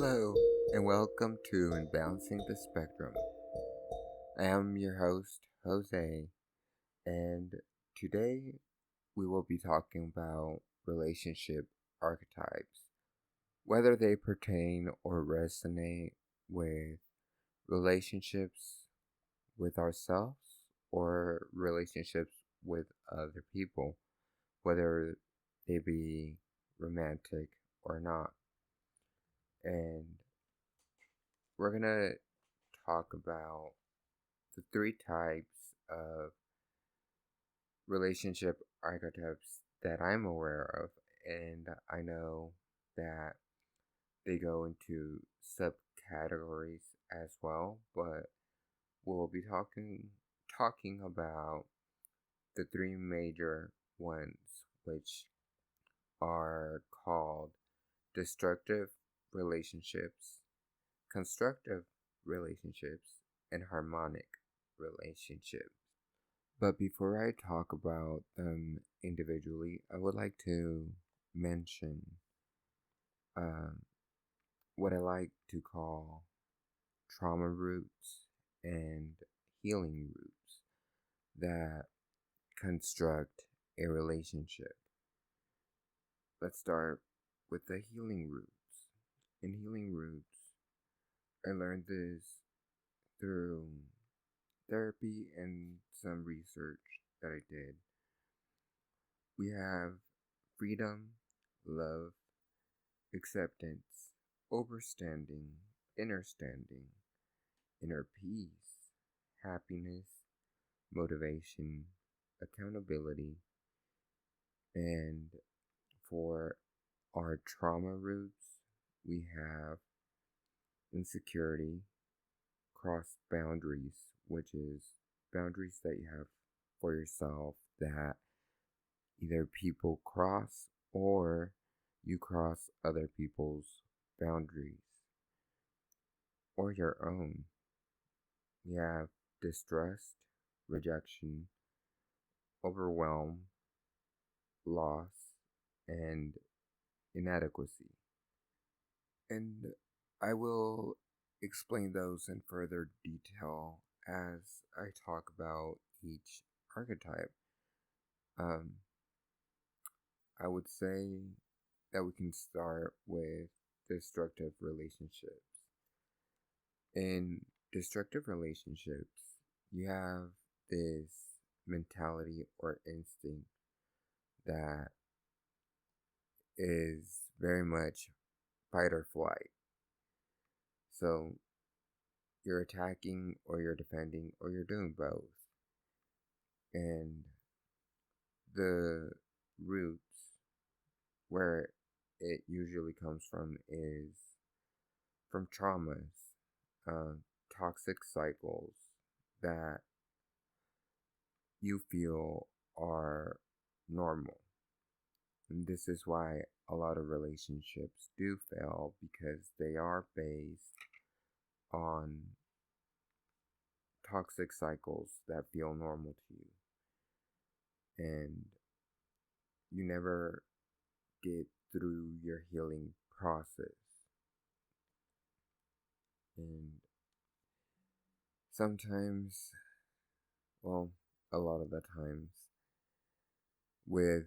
Hello, and welcome to In Balancing the Spectrum. I am your host, Jose, and today we will be talking about relationship archetypes, whether they pertain or resonate with relationships with ourselves or relationships with other people, whether they be romantic or not. And we're going to talk about the three types of relationship archetypes that I'm aware of, and I know that they go into subcategories as well, but we'll be talking about the three major ones, which are called destructive relationships, constructive relationships, and harmonic relationships. But before I talk about them individually, I would like to mention um, what I like to call trauma roots and healing roots that construct a relationship. Let's start with the healing roots. In healing roots, I learned this through therapy and some research that I did. We have freedom, love, acceptance, overstanding, understanding, inner peace, happiness, motivation, accountability, and for our trauma roots, we have insecurity, cross boundaries, which is boundaries that you have for yourself that either people cross or you cross other people's boundaries or your own. We have distrust, rejection, overwhelm, loss, and inadequacy. And I will explain those in further detail as I talk about each archetype. Um, I would say that we can start with destructive relationships. In destructive relationships, you have this mentality or instinct that is very much fight or flight. So you're attacking or you're defending or you're doing both. And the roots where it usually comes from is from traumas, toxic cycles that you feel are normal. And this is why a lot of relationships do fail because they are based on toxic cycles that feel normal to you. And you never get through your healing process. And sometimes, well, a lot of the times, with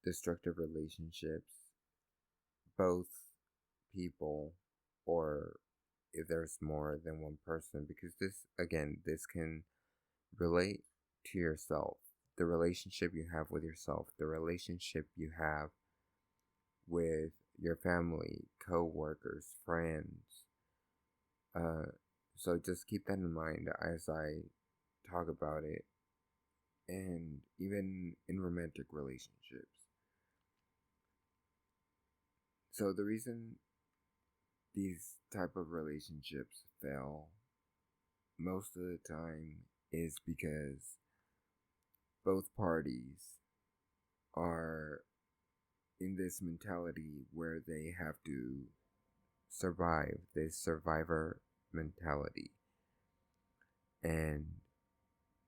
destructive relationships, both people, or if there's more than one person, because this can relate to yourself, the relationship you have with yourself, the relationship you have with your family, co-workers, friends. So just keep that in mind as I talk about it, and even in romantic relationships. So the reason these type of relationships fail most of the time is because both parties are in this mentality where they have to survive, this survivor mentality. And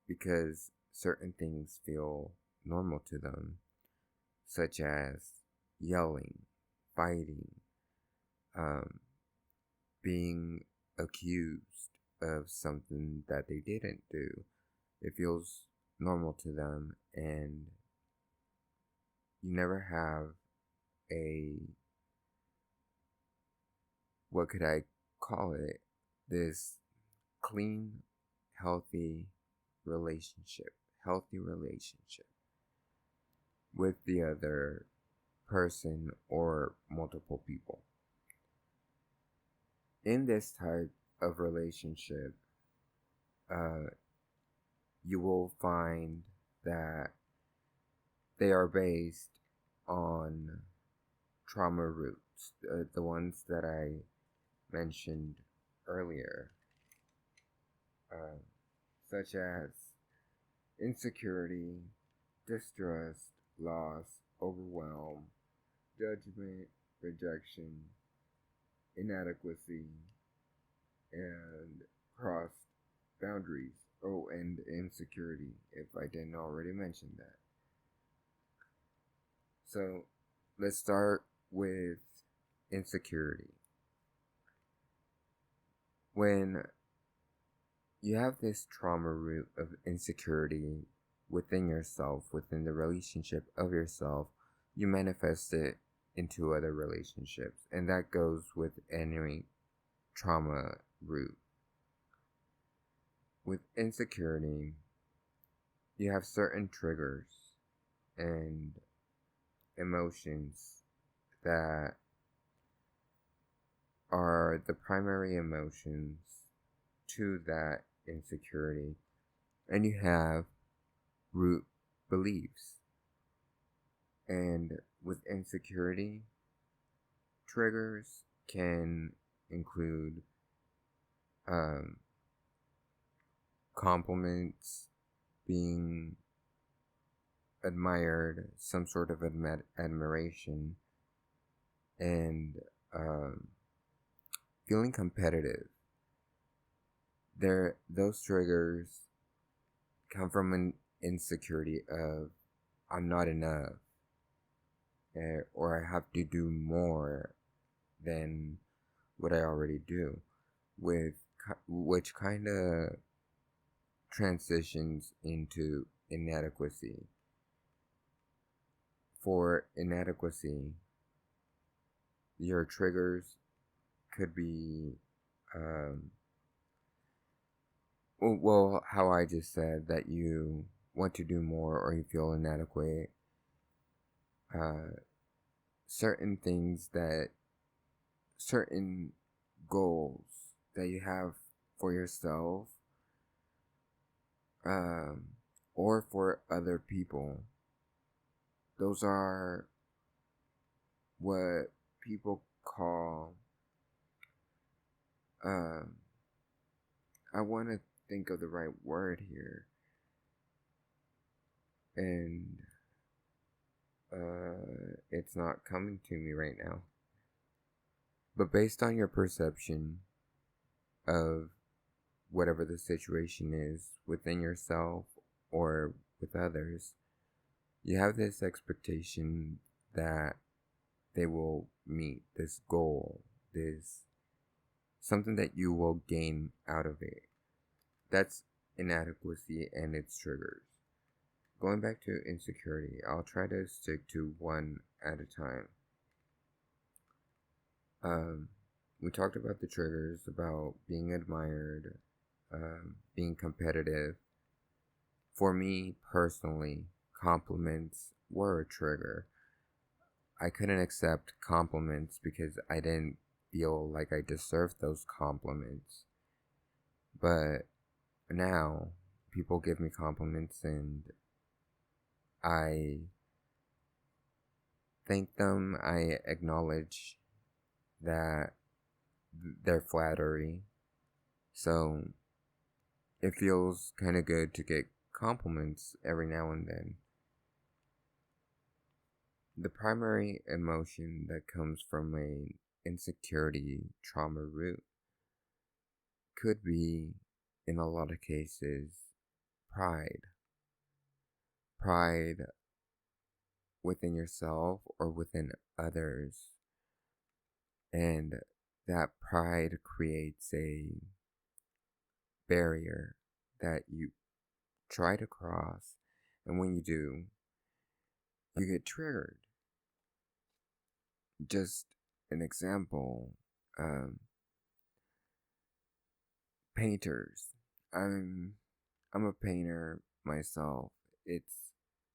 because certain things feel normal to them, such as yelling, fighting, um, being accused of something that they didn't do. It feels normal to them, and you never have a, what could I call it? This clean, healthy relationship, healthy relationship with the other person or multiple people. In this type of relationship, you will find that they are based on trauma roots, the ones that I mentioned earlier, such as insecurity, distrust, loss, overwhelm, judgment, rejection, inadequacy, and crossed boundaries. Oh, and insecurity, if I didn't already mention that. So, let's start with insecurity. When you have this trauma root of insecurity within yourself, within the relationship of yourself, you manifest it into other relationships. And that goes with any trauma root. With insecurity, you have certain triggers and emotions that are the primary emotions to that insecurity, and you have root beliefs. And with insecurity, triggers can include compliments, being admired, some sort of admiration, and feeling competitive. Those triggers come from an insecurity of I'm not enough, or I have to do more than what I already do, which kind of transitions into inadequacy. For inadequacy, your triggers could be well, how I just said, that you want to do more or you feel inadequate. Certain goals that you have for yourself, or for other people. Those are what people call, I want to think of the right word here, and it's not coming to me right now. But based on your perception of whatever the situation is within yourself or with others, you have this expectation that they will meet this goal, this something that you will gain out of it. That's inadequacy and its triggers. Going back to insecurity, I'll try to stick to one at a time. We talked about the triggers, about being admired, being competitive. For me personally, compliments were a trigger. I couldn't accept compliments because I didn't feel like I deserved those compliments. But now, people give me compliments and I thank them. I acknowledge that they're flattery. So it feels kind of good to get compliments every now and then. The primary emotion that comes from an insecurity trauma root could be, in a lot of cases, pride. Pride within yourself or within others. And that pride creates a barrier that you try to cross, and when you do, you get triggered. Just an example, um, painters. I'm I'm a painter myself. It's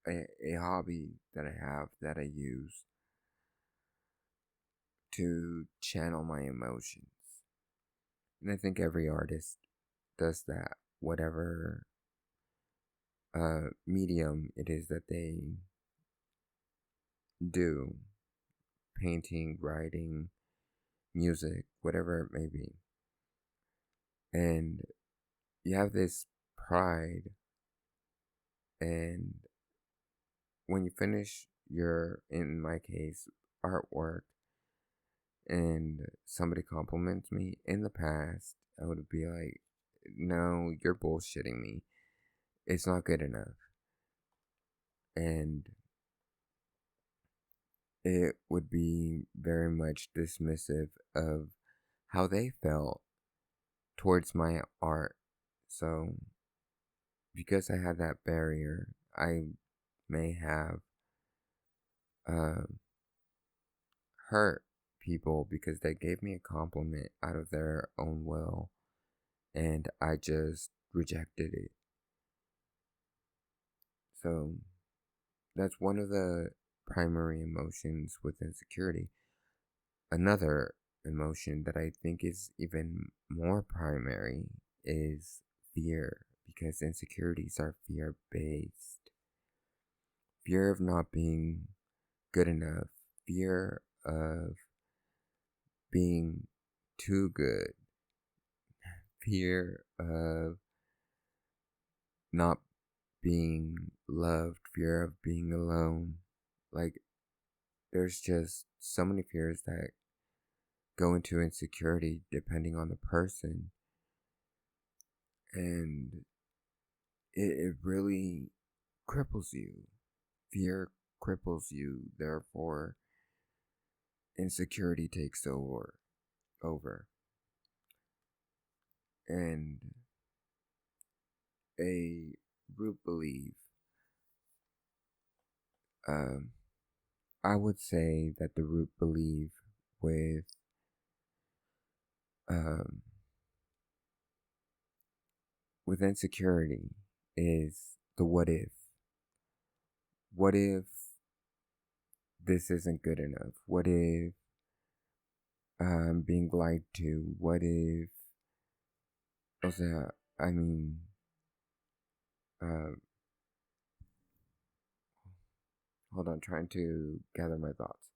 a hobby that I have that I use to channel my emotions. And I think every artist does that, whatever medium it is that they do, painting, writing, music, whatever it may be. And you have this pride, and when you finish your, in my case, artwork, and somebody compliments me in the past, I would be like, no, you're bullshitting me. It's not good enough. And it would be very much dismissive of how they felt towards my art. So, because I had that barrier, I may have uh, hurt people because they gave me a compliment out of their own will, and I just rejected it. So, that's one of the primary emotions with insecurity. Another emotion that I think is even more primary is fear, because insecurities are fear based. Fear of not being good enough, fear of being too good, fear of not being loved, fear of being alone. Like, there's just so many fears that go into insecurity depending on the person. And it really cripples you. Fear cripples you, therefore, insecurity takes over. And a root belief, um, I would say that the root belief with um, with insecurity is the what if. What if this isn't good enough? What if I'm being lied to? What if, o sea, I mean, uh, hold on, trying to gather my thoughts.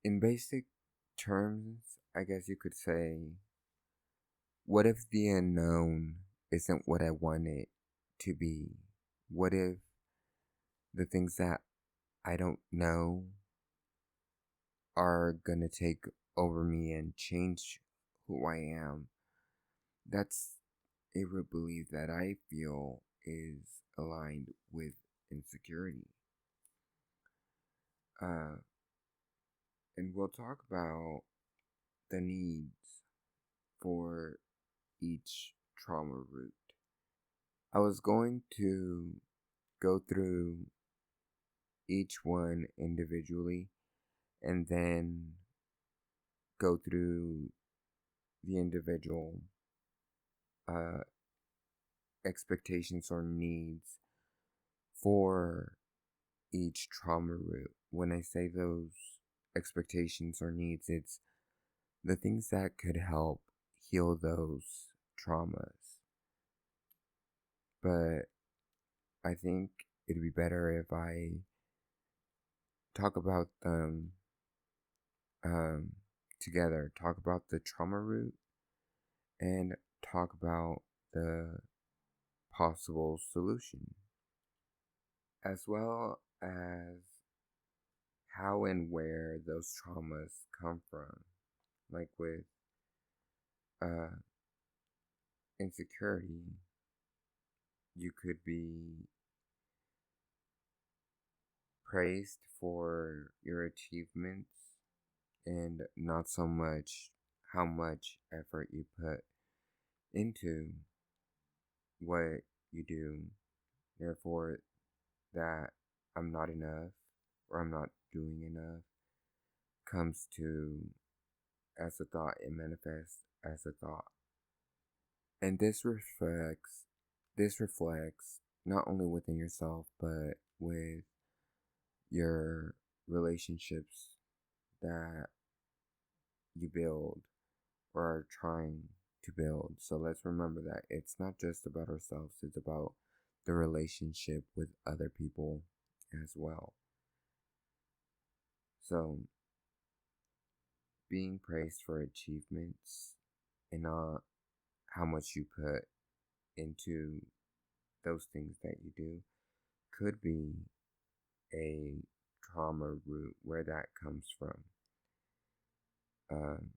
In basic terms, I guess you could say, what if the unknown isn't what I want it to be? What if the things that I don't know are gonna take over me and change who I am? That's a root belief that I feel is aligned with insecurity. Uh, and we'll talk about the needs for each trauma root. I was going to go through each one individually and then go through the individual uh, expectations or needs for each trauma root. When I say those expectations or needs, it's the things that could help heal those traumas. But I think it'd be better if I talk about them um, together, talk about the trauma root and talk about the possible solution, as well as how and where those traumas come from. Like with uh, insecurity, you could be praised for your achievements and not so much how much effort you put into what you do. Therefore, that I'm not enough or I'm not doing enough comes to as a thought, it manifests as a thought. And this reflects not only within yourself but with your relationships that you build or are trying to build. So let's remember that it's not just about ourselves, it's about the relationship with other people as well. So being praised for achievements and not how much you put into those things that you do could be a trauma root where that comes from. Um,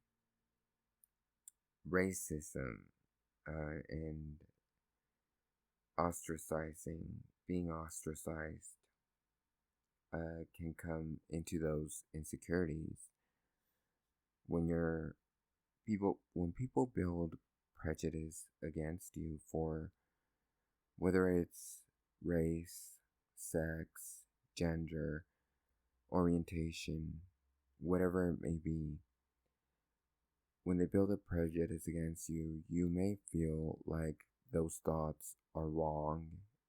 Racism and being ostracized can come into those insecurities when people build prejudice against you for whether it's race, sex, gender, orientation, whatever it may be. When they build a prejudice against you, you may feel like those thoughts are wrong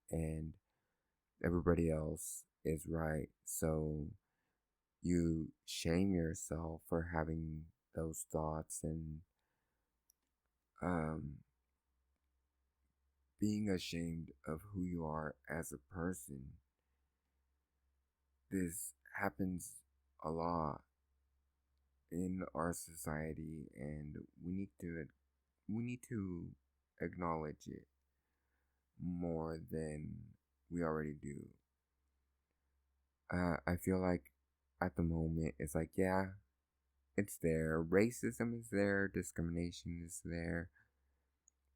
and everybody else is right. So you shame yourself for having those thoughts and um, being ashamed of who you are as a person. This happens a lot in our society, and we need to acknowledge it more than we already do. I feel like at the moment it's like, yeah, it's there. Racism is there, discrimination is there,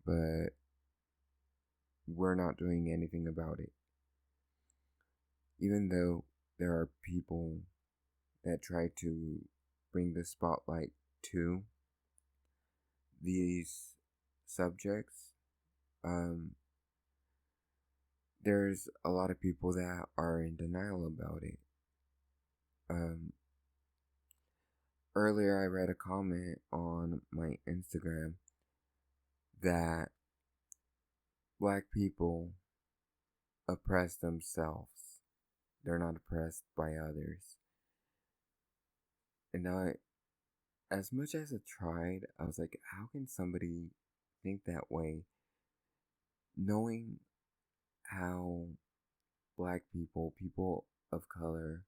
but we're not doing anything about it. Even though there are people that try to bring the spotlight to these subjects, there's a lot of people that are in denial about it. Earlier, I read a comment on my Instagram that black people oppress themselves. They're not oppressed by others. And as much as I tried, I was like, how can somebody think that way, knowing how black people of color,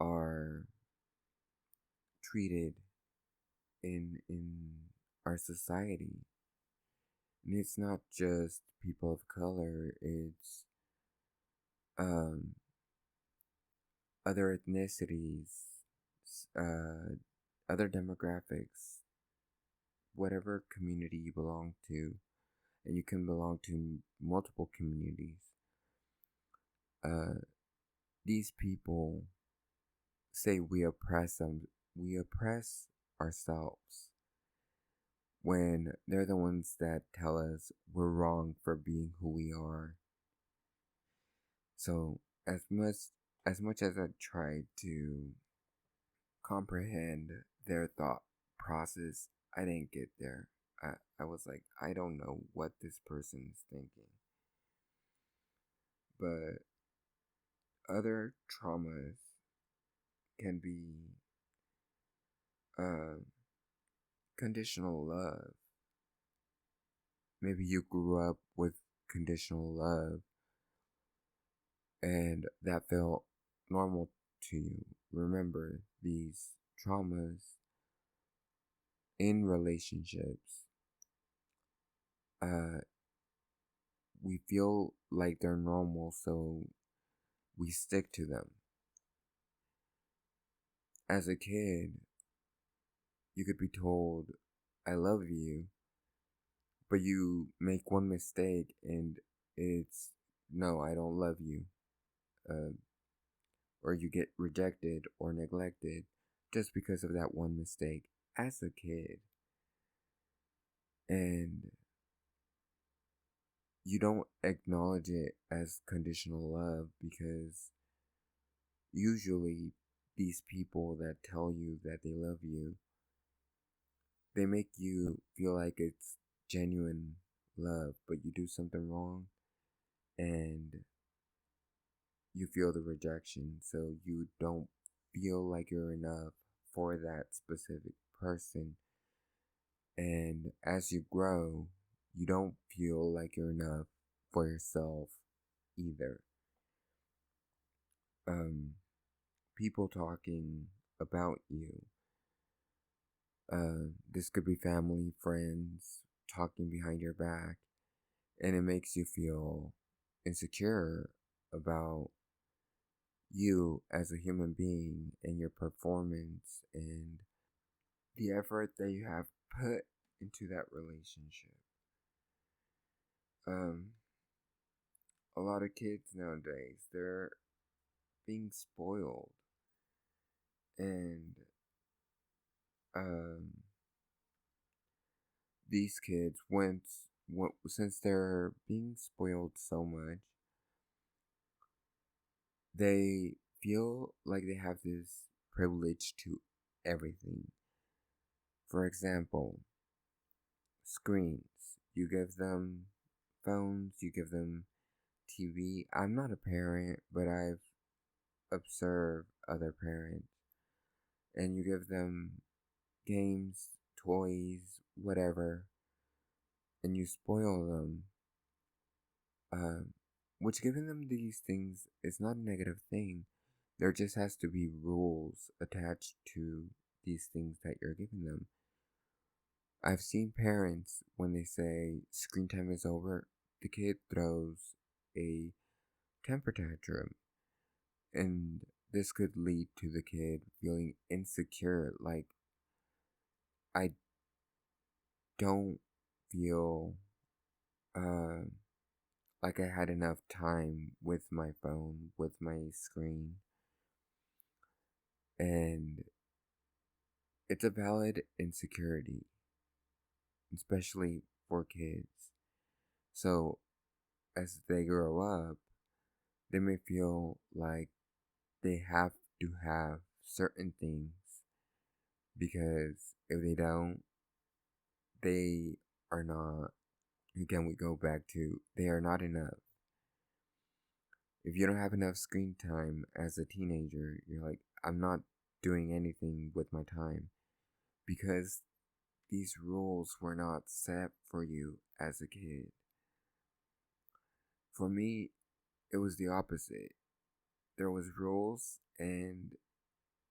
are treated in our society? And it's not just people of color, it's other ethnicities, other demographics, whatever community you belong to, and you can belong to multiple communities. These people say we oppress them. We oppress ourselves when they're the ones that tell us we're wrong for being who we are. So as much as I tried to comprehend their thought process, I didn't get there. I was like, I don't know what this person's thinking. But other traumas can be conditional love. Maybe you grew up with conditional love and that felt normal to you. Remember, these traumas in relationships, we feel like they're normal, so we stick to them. As a kid, you could be told, I love you, but you make one mistake and it's, no, I don't love you. Or you get rejected or neglected just because of that one mistake. as a kid, and you don't acknowledge it as conditional love because usually these people that tell you that they love you, they make you feel like it's genuine love, but you do something wrong and you feel the rejection, so you don't feel like you're enough for that specific person. And as you grow, you don't feel like you're enough for yourself either. Um, People talking about you. This could be family, friends talking behind your back, and it makes you feel insecure about you as a human being and your performance and the effort that you have put into that relationship. Um, a lot of kids nowadays, they're being spoiled, and um, these kids, since they're being spoiled so much, they feel like they have this privilege to everything. For example, screens. You give them phones, you give them TV. I'm not a parent, but I've observed other parents. And you give them games, toys, whatever, and you spoil them. Um, which giving them these things is not a negative thing. There just has to be rules attached to these things that you're giving them. I've seen parents, when they say screen time is over, the kid throws a temper tantrum. And this could lead to the kid feeling insecure, like, I don't feel uh, like I had enough time with my phone, with my screen. And it's a valid insecurity, especially for kids. So as they grow up, they may feel like they have to have certain things because if they don't, they are not. Again, we go back to they are not enough. If you don't have enough screen time as a teenager, you're like, I'm not doing anything with my time because these rules were not set for you as a kid. For me, it was the opposite. There was rules, and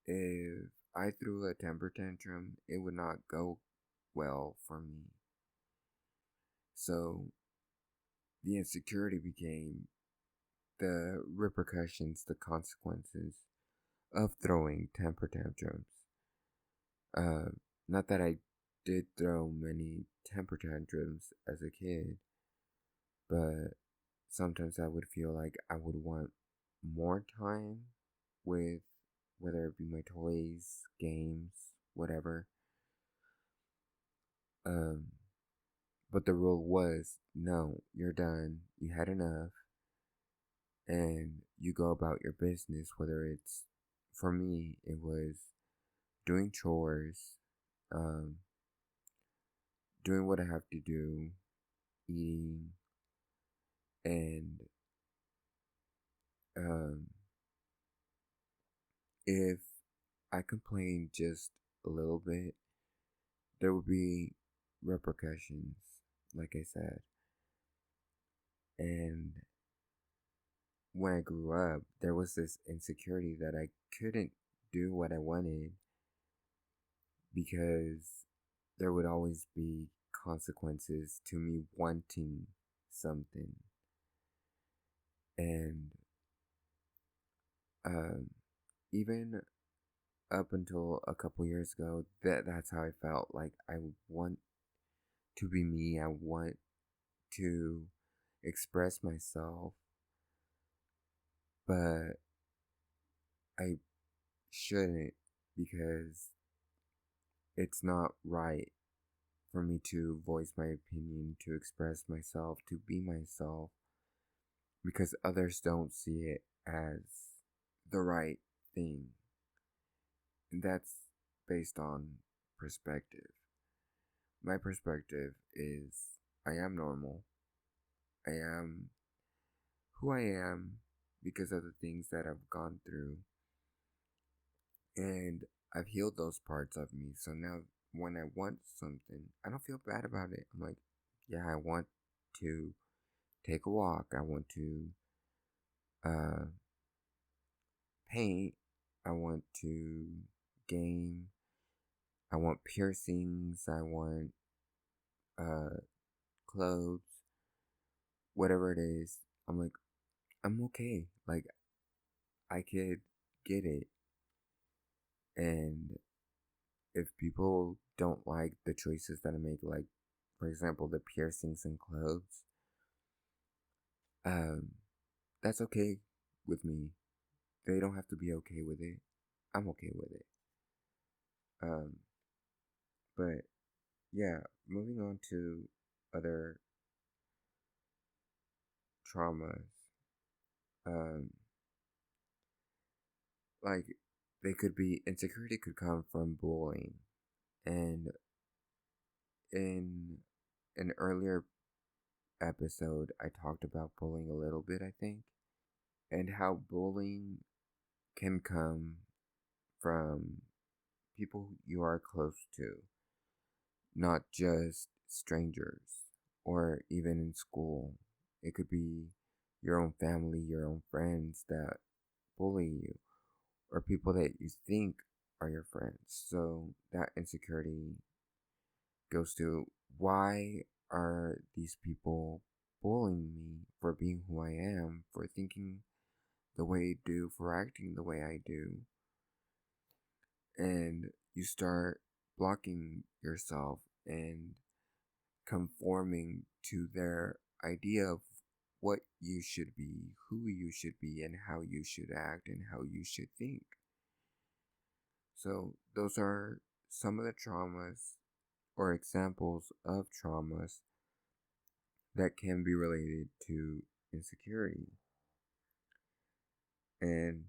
if I threw a temper tantrum, it would not go well for me. So the insecurity became the repercussions, the consequences of throwing temper tantrums. Uh, Not that I did throw many temper tantrums as a kid, but sometimes I would feel like I would want more time with whether it be my toys, games, whatever. Um, but the rule was no, you're done, you had enough, and you go about your business. Whether it's, for me, it was doing chores, um, doing what I have to do, eating, and um, if I complained just a little bit, there would be repercussions, like I said. And when I grew up, there was this insecurity that I couldn't do what I wanted because there would always be consequences to me wanting something. And um, even up until a couple years ago, that's how I felt. Like, I want to be me. I want to express myself, but I shouldn't because it's not right for me to voice my opinion, to express myself, to be myself, because others don't see it as the right thing. And that's based on perspective. My perspective is I am normal. I am who I am because of the things that I've gone through. And I've healed those parts of me. So now when I want something, I don't feel bad about it. I'm like, yeah, I want to take a walk. I want to uh, paint. I want to game. I want piercings. I want uh, clothes. Whatever it is. I'm like, I'm okay. Like, I could get it. And if people don't like the choices that I make, like, for example, the piercings and clothes, um, that's okay with me. They don't have to be okay with it. I'm okay with it. Um, but yeah, moving on to other traumas. Um, like they could be insecurity could come from bullying, and in an earlier episode, I talked about bullying a little bit, I think, and how bullying can come from people you are close to, not just strangers or even in school. It could be your own family, your own friends that bully you, or people that you think are your friends. So that insecurity goes to why are these people bullying me for being who I am, for thinking the way I do, for acting the way I do? And you start blocking yourself and conforming to their idea of what you should be, who you should be, and how you should act and how you should think. So, those are some of the traumas or examples of traumas that can be related to insecurity. And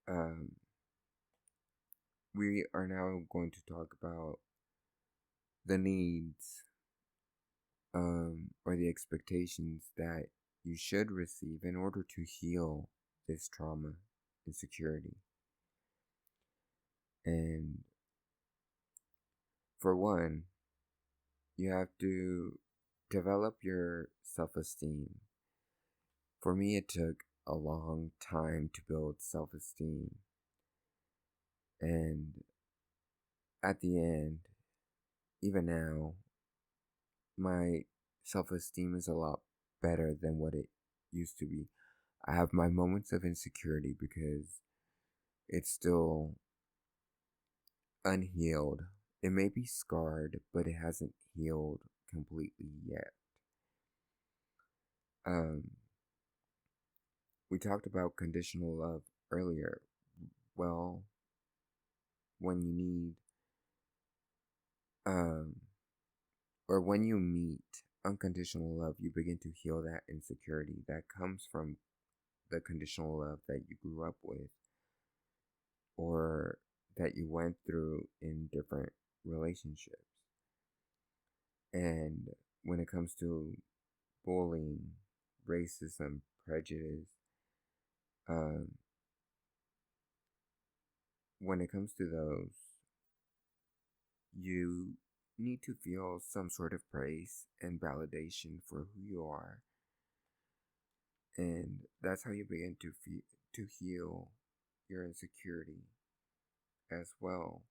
um, we are now going to talk about the needs or the expectations that you should receive in order to heal this trauma, insecurity. And for one, you have to develop your self esteem. For me, it took a long time to build self esteem. And at the end, even now, my self esteem is a lot better than what it used to be. I have my moments of insecurity because it's still unhealed. It may be scarred, but it hasn't healed completely yet. Um, we talked about conditional love earlier. Well, when you need, um, or when you meet unconditional love, you begin to heal that insecurity that comes from the conditional love that you grew up with or that you went through in different relationships. And when it comes to bullying, racism, prejudice, um, when it comes to those, you need to feel some sort of praise and validation for who you are. And that's how you begin to heal your insecurity as well.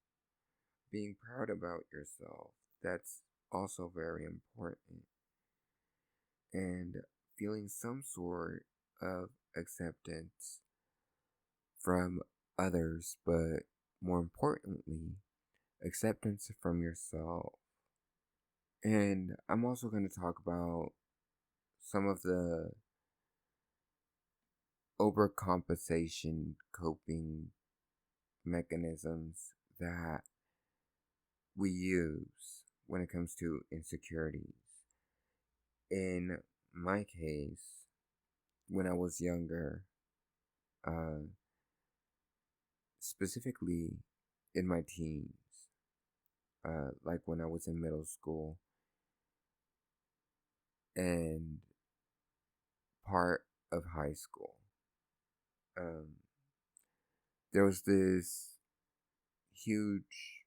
Being proud about yourself, that's also very important. And feeling some sort of acceptance from others, but more importantly, acceptance from yourself. And I'm also going to talk about some of the overcompensation coping mechanisms that we use when it comes to insecurities. In my case, when I was younger, uh, specifically in my teens, like when I was in middle school and part of high school, um, there was this huge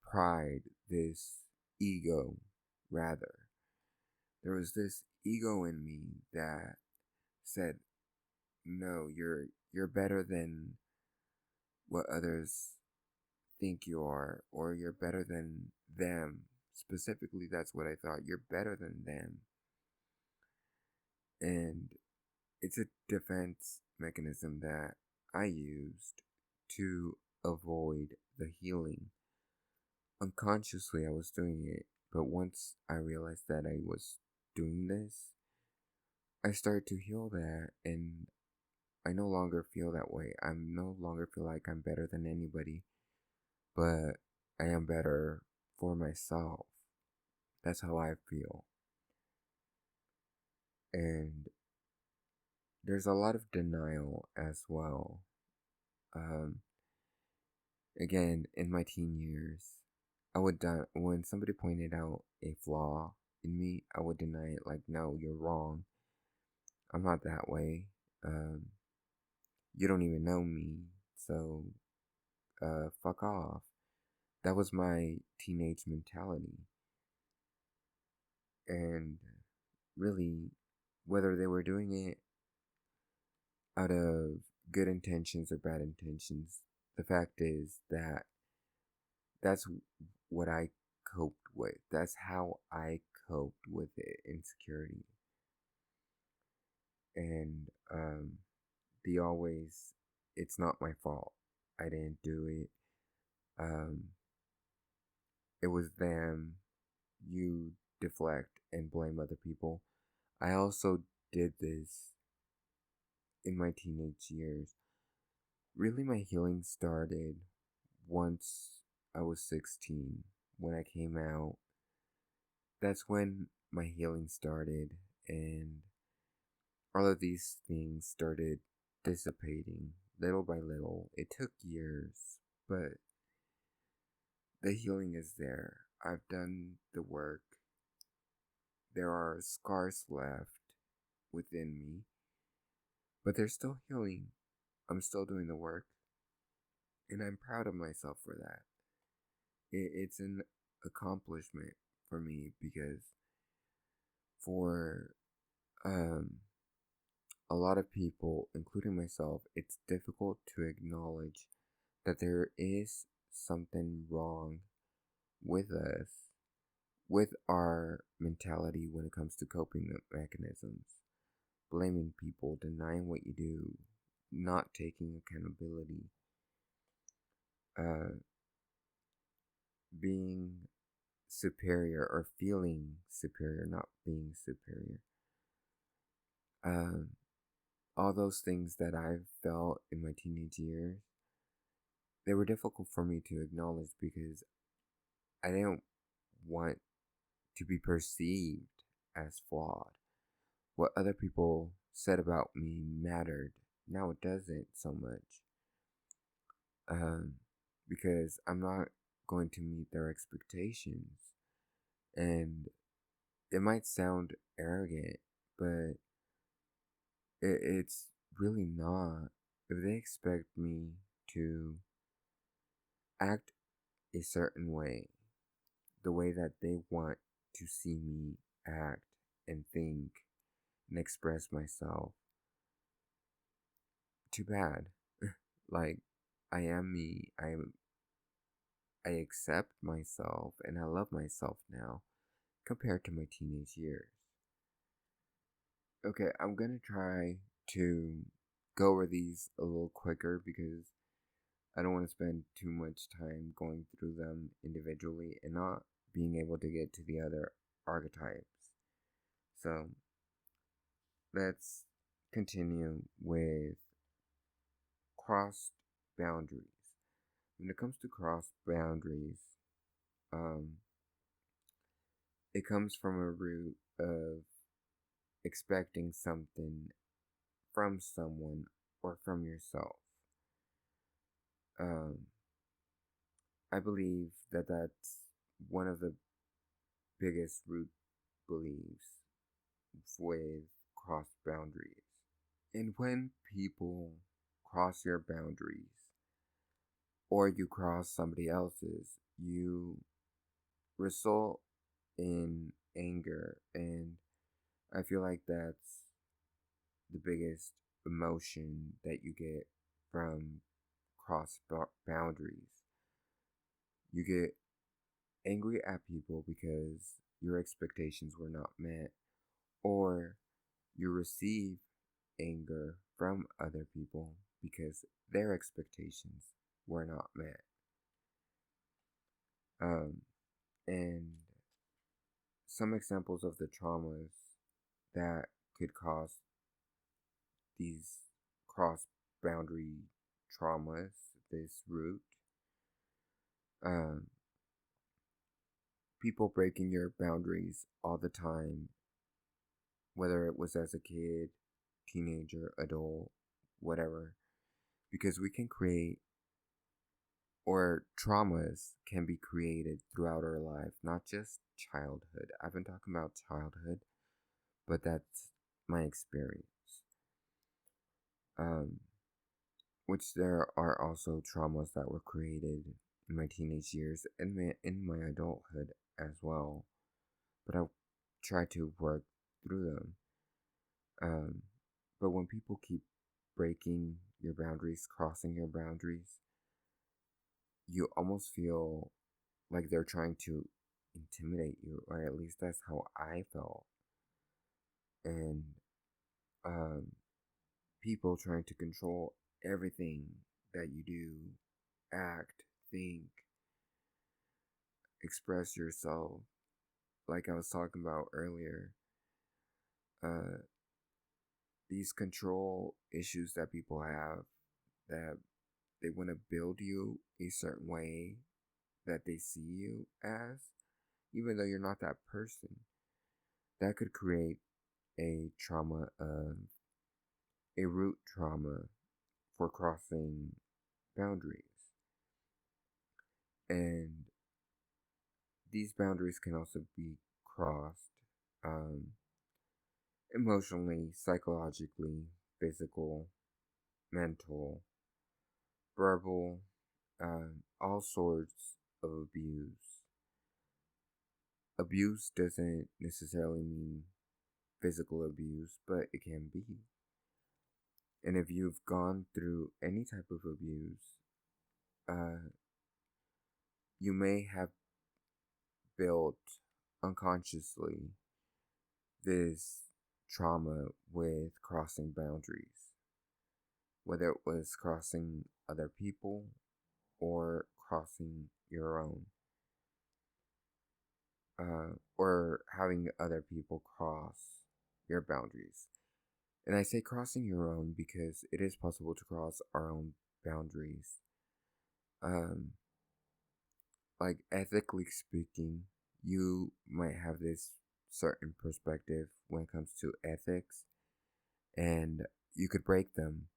pride, this ego, rather. There was this ego in me that said, "No, you're better than what others think you are, or you're better than them." Specifically, that's what I thought. You're better than them. And it's a defense mechanism that I used to avoid the healing. Unconsciously, I was doing it, but once I realized that I was doing this, I started to heal that, and I no longer feel that way. I no longer feel like I'm better than anybody, but I am better for myself. That's how I feel. And there's a lot of denial as well. Um, Again, in my teen years, when somebody pointed out a flaw in me, I would deny it like, "No, you're wrong. I'm not that way. Um, you don't even know me, so fuck off." That was my teenage mentality. And really, whether they were doing it out of good intentions or bad intentions, the fact is that that's what I coped with. That's how I coped with it, insecurity. And the always, "It's not my fault. I didn't do it. Um, it was them." You deflect and blame other people. I also did this in my teenage years. Really, my healing started once I was 16. When I came out, that's when my healing started, and all of these things started dissipating little by little. It took years, but the healing is there. I've done the work. There are scars left within me, but they're still healing. I'm still doing the work, and I'm proud of myself for that. It's an accomplishment for me because for um, a lot of people, including myself, it's difficult to acknowledge that there is something wrong with us, with our mentality when it comes to coping mechanisms. Blaming people, denying what you do, not taking accountability, uh, being superior or feeling superior, not being superior. Um, all those things that I've felt in my teenage years, they were difficult for me to acknowledge because I didn't want to be perceived as flawed. What other people said about me mattered. Now it doesn't so much. Um, because I'm not going to meet their expectations. And it might sound arrogant, but it's really not. If they expect me to act a certain way, the way that they want to see me act and think and express myself, too bad. Like, I am me. I accept myself and I love myself now compared to my teenage years. Okay, I'm gonna try to go over these a little quicker because I don't want to spend too much time going through them individually and not being able to get to the other archetypes. So let's continue with crossed boundaries. When it comes to crossed boundaries, Um, it comes from a root of expecting something from someone or from yourself. Um, I believe that that's one of the biggest root beliefs with cross boundaries. And when people cross your boundaries or you cross somebody else's, you result in anger. And I feel like that's the biggest emotion that you get from cross boundaries. You get angry at people because your expectations were not met, or you receive anger from other people because their expectations were not met. Um, and some examples of the traumas that could cause these cross boundary traumas, this root, um, people breaking your boundaries all the time, whether it was as a kid, teenager, adult, whatever, because we can create, or traumas can be created throughout our life, not just childhood. I've been talking about childhood, but that's my experience. Um, which there are also traumas that were created in my teenage years and in my adulthood as well, but I try to work through them. But when people keep breaking your boundaries, crossing your boundaries, you almost feel like they're trying to intimidate you, or at least that's how I felt. And um, people trying to control everything that you do, act, think, express yourself. Like I was talking about earlier, uh, these control issues that people have, that they want to build you a certain way that they see you as, even though you're not that person, that could create a trauma of a root trauma for crossing boundaries. And these boundaries can also be crossed um, emotionally, psychologically, physical, mental, verbal, all sorts of abuse. Abuse doesn't necessarily mean physical abuse, but it can be. And if you've gone through any type of abuse, uh, you may have built unconsciously this trauma with crossing boundaries, whether it was crossing other people or crossing your own, or having other people cross your boundaries. And I say crossing your own because it is possible to cross our own boundaries. Um, like ethically speaking, you might have this certain perspective when it comes to ethics, and you could break them.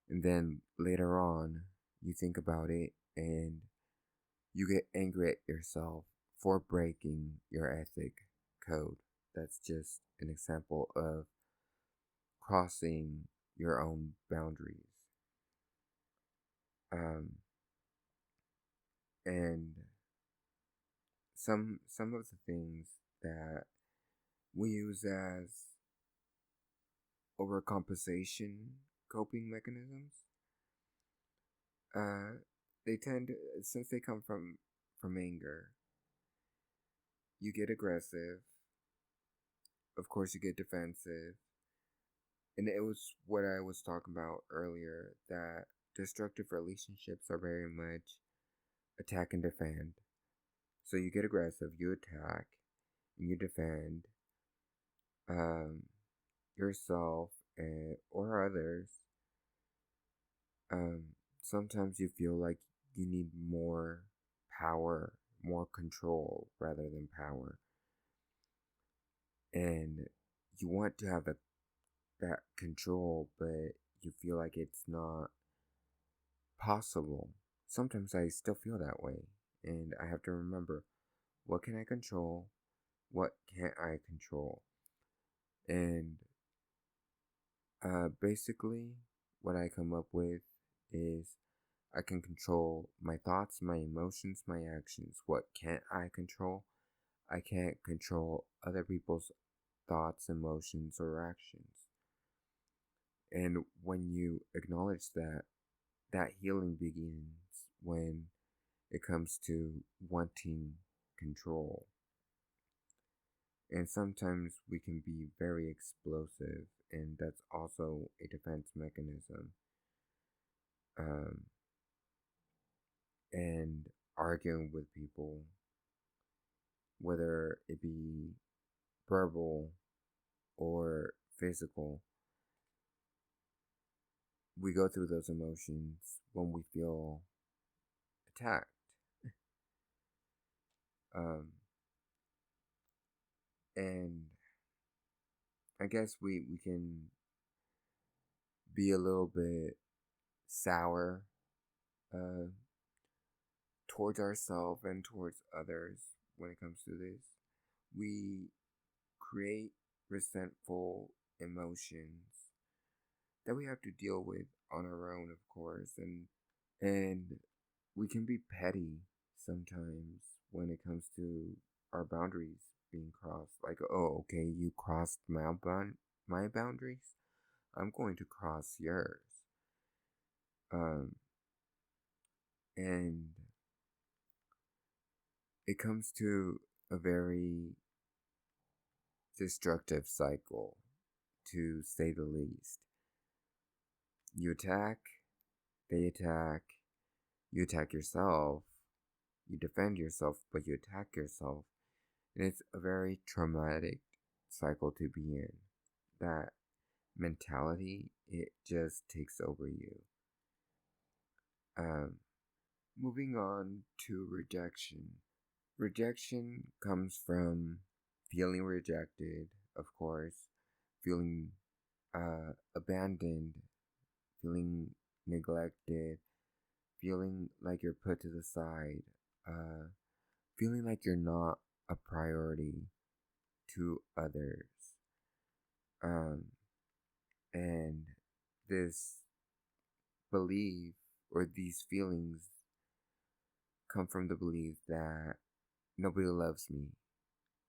And then later on, you think about it and you get angry at yourself for breaking your ethic code. That's just an example of crossing your own boundaries. Um, and some of the things that we use as overcompensation coping mechanisms, uh, they tend to, since they come from anger, you get aggressive. Of course, you get defensive, and it was what I was talking about earlier, that destructive relationships are very much attack and defend. So you get aggressive, you attack, and you defend um, yourself or others. Um, Sometimes you feel like you need more power, more control rather than power. And you want to have that control, but you feel like it's not possible. Sometimes I still feel that way, and I have to remember, what can I control? What can't I control? And basically, what I come up with is I can control my thoughts, my emotions, my actions. What can't I control? I can't control other people's thoughts, emotions, or actions. And when you acknowledge that, that healing begins when it comes to wanting control. And sometimes we can be very explosive, and that's also a defense mechanism. Um, and arguing with people, whether it be verbal or physical, we go through those emotions when we feel attacked. Um, and I guess we can be a little bit sour uh, towards ourselves and towards others when it comes to this. We create resentful emotions that we have to deal with on our own, of course, and we can be petty sometimes when it comes to our boundaries being crossed. Like, oh, okay, you crossed my boundaries. I'm going to cross yours. Um, and it comes to a very destructive cycle, to say the least. You attack, they attack, you attack yourself, you defend yourself, but you attack yourself. And it's a very traumatic cycle to be in. That mentality, it just takes over you. Um, Moving on to rejection. Rejection comes from feeling rejected, of course, feeling abandoned, feeling neglected, feeling like you're put to the side, uh, feeling like you're not a priority to others. Um, and this belief or these feelings come from the belief that nobody loves me.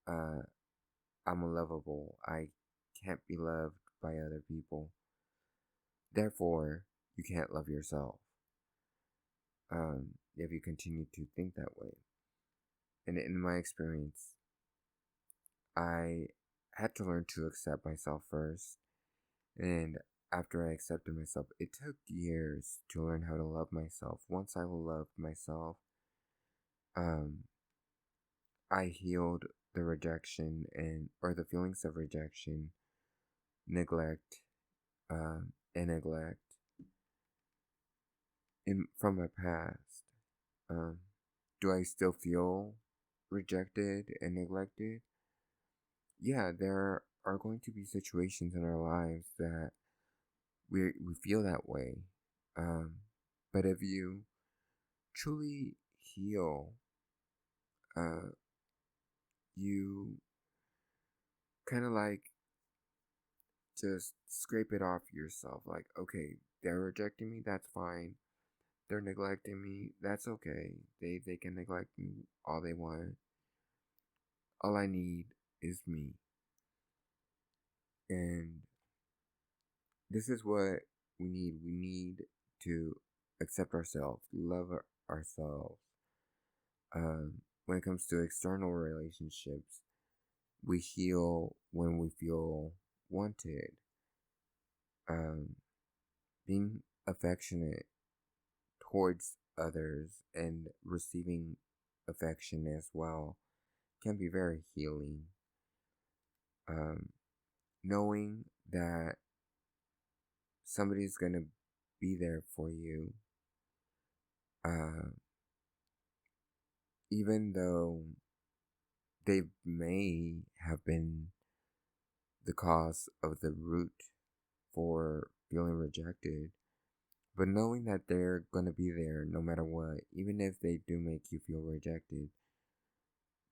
Uh, I'm unlovable. I can't be loved by other people. Therefore, you can't love yourself. If you continue to think that way. And in my experience, I had to learn to accept myself first. And after I accepted myself, it took years to learn how to love myself. Once I loved myself, um, I healed the rejection or the feelings of rejection, neglect, and neglect from my past. Um, do I still feel rejected and neglected? Yeah, there are going to be situations in our lives that we feel that way. Um, but if you truly heal, uh, you kind of like just scrape it off yourself. Like, okay, they're rejecting me, that's fine. They're neglecting me, that's okay. They can neglect me all they want. All I need is me. And this is what we need. We need to accept ourselves, love ourselves. When it comes to external relationships, we heal when we feel wanted. Um, Being affectionate towards others and receiving affection as well can be very healing. Um, Knowing that somebody's gonna be there for you, uh, even though they may have been the cause of the root for feeling rejected, but knowing that they're going to be there no matter what, even if they do make you feel rejected,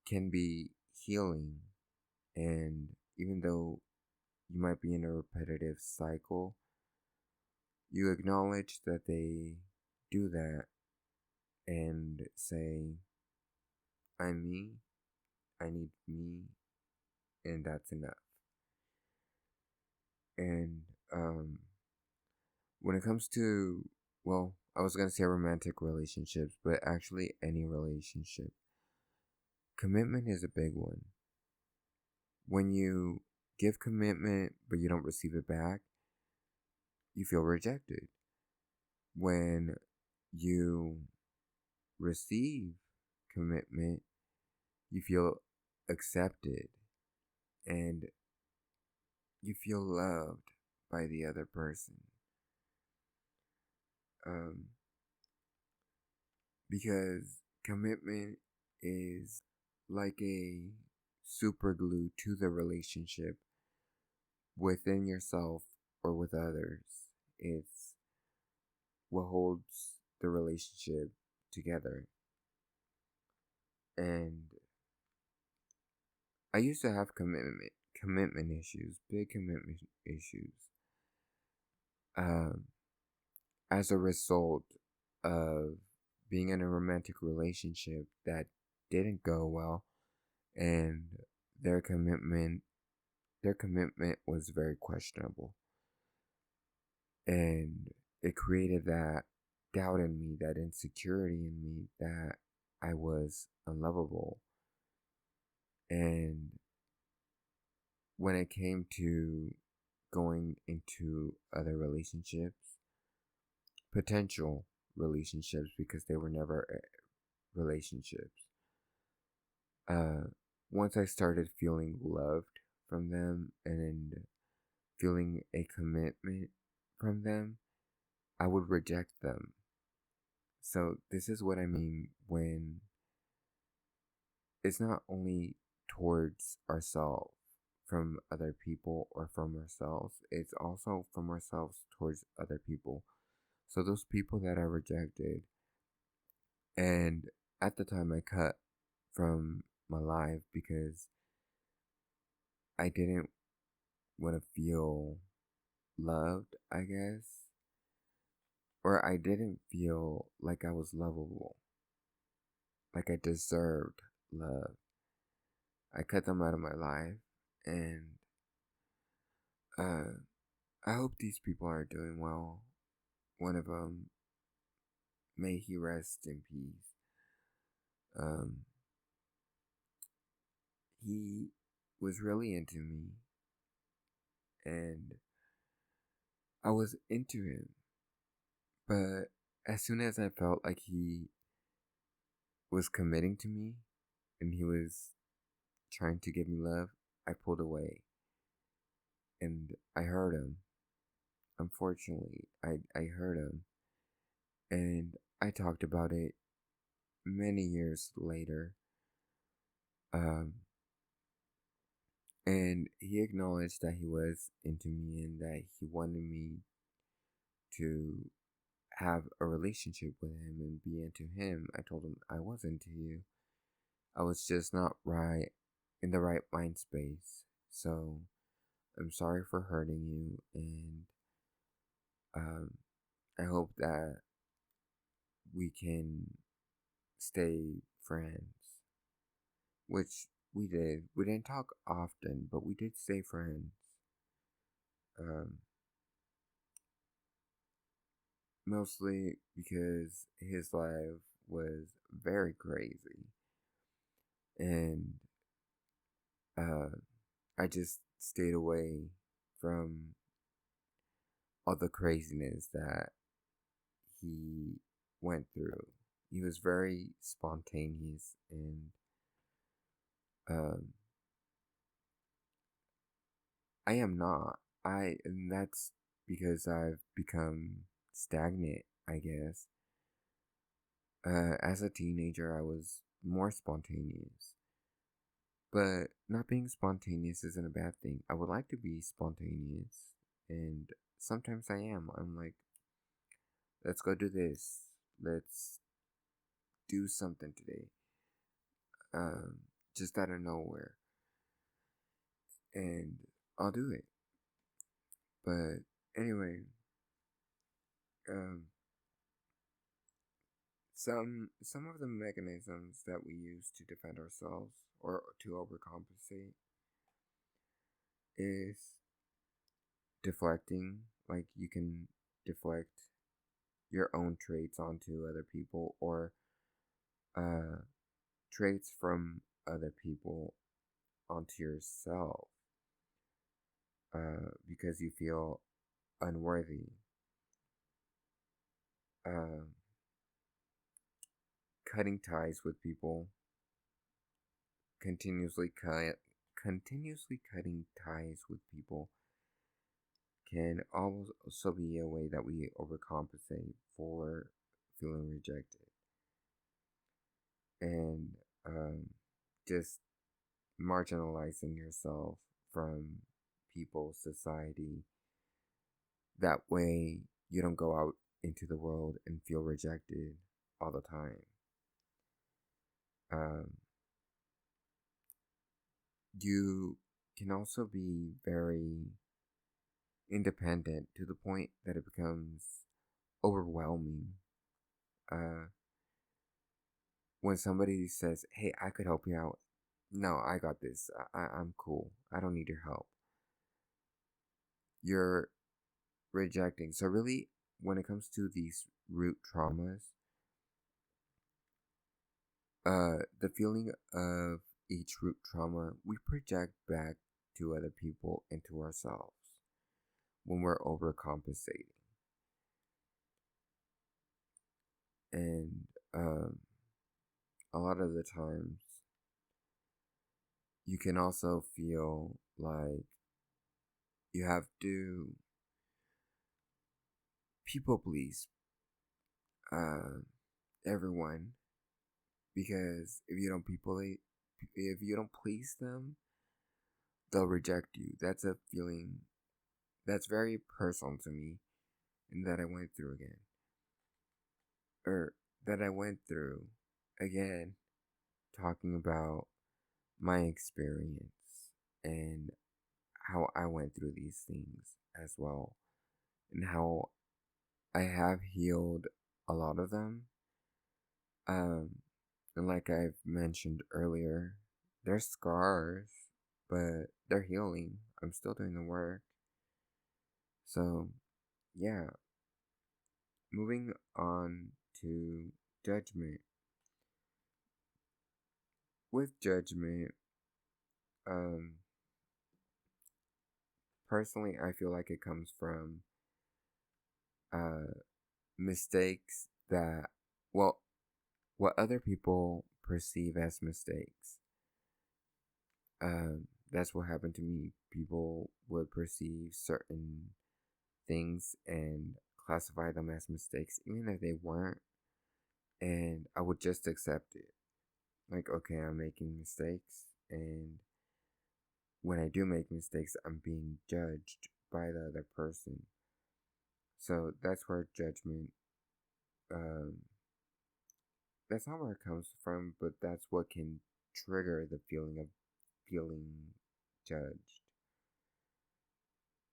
can be healing. And even though you might be in a repetitive cycle, you acknowledge that they do that and say, I'm me, I need me, and that's enough. And when it comes to, well, I was going to say romantic relationships, but actually any relationship, commitment is a big one. When you give commitment but you don't receive it back, you feel rejected. When you receive commitment, you feel accepted and you feel loved by the other person. Um, because commitment is like a super glue to the relationship within yourself or with others. It's what holds the relationship together. And I used to have commitment issues, big commitment issues, um, as a result of being in a romantic relationship that didn't go well, and their commitment their commitment was very questionable, and it created that doubt in me, that insecurity in me, that I was unlovable. And when it came to going into other relationships, potential relationships, because they were never relationships, uh, once I started feeling loved from them and feeling a commitment from them, I would reject them. So, this is what I mean when it's not only towards ourselves from other people or from ourselves, it's also from ourselves towards other people. So, those people that I rejected, and at the time I cut from my life because I didn't want to feel loved, I guess, or I didn't feel like I was lovable, like I deserved love. I cut them out of my life, and uh, I hope these people are doing well. One of them, may he rest in peace. Um, he was really into me, and I was into him. But as soon as I felt like he was committing to me and he was trying to give me love, I pulled away and I hurt him. Unfortunately, I hurt him, and I talked about it many years later. Um, and he acknowledged that he was into me and that he wanted me to have a relationship with him and be into him. I told him I was into you. I was just not right in the right mind space. So I'm sorry for hurting you, and um, I hope that we can stay friends. Which we did. We didn't talk often, but we did stay friends. Um, Mostly because his life was very crazy, and uh, I just stayed away from all the craziness that he went through. He was very spontaneous, and um, I am not. And that's because I've become stagnant, I guess. As a teenager, I was more spontaneous. But not being spontaneous isn't a bad thing. I would like to be spontaneous, and sometimes I am. I'm like, let's go do this. Let's do something today. Um, just out of nowhere. And I'll do it. But anyway, um, some of the mechanisms that we use to defend ourselves or to overcompensate is deflecting. Like you can deflect your own traits onto other people, or uh, traits from other people onto yourself, because you feel unworthy. Uh, Cutting ties with people, continuously cutting ties with people can also be a way that we overcompensate for feeling rejected. And um, just marginalizing yourself from people, society. That way, you don't go out into the world and feel rejected all the time. Um, you can also be very independent to the point that it becomes overwhelming. Uh, when somebody says, "Hey, I could help you out," no, I got this. I'm cool. I don't need your help. You're rejecting. So really, when it comes to these root traumas, the feeling of each root trauma we project back to other people and to ourselves when we're overcompensating. And a lot of the times, you can also feel like you have to people please uh, everyone, because if you don't please them, they'll reject you. That's a feeling that's very personal to me, and that I went through again, or that I went through again, talking about my experience and how I went through these things as well, and how I have healed a lot of them. Um, and like I've mentioned earlier, they're scars, but they're healing. I'm still doing the work. So, yeah, moving on to judgment. With judgment, um, personally, I feel like it comes from uh, mistakes that, well, what other people perceive as mistakes. That's what happened to me. People would perceive certain things and classify them as mistakes, even if they weren't, and I would just accept it. Like, okay, I'm making mistakes, and when I do make mistakes, I'm being judged by the other person. So that's where judgment, um, that's not where it comes from, but that's what can trigger the feeling of feeling judged.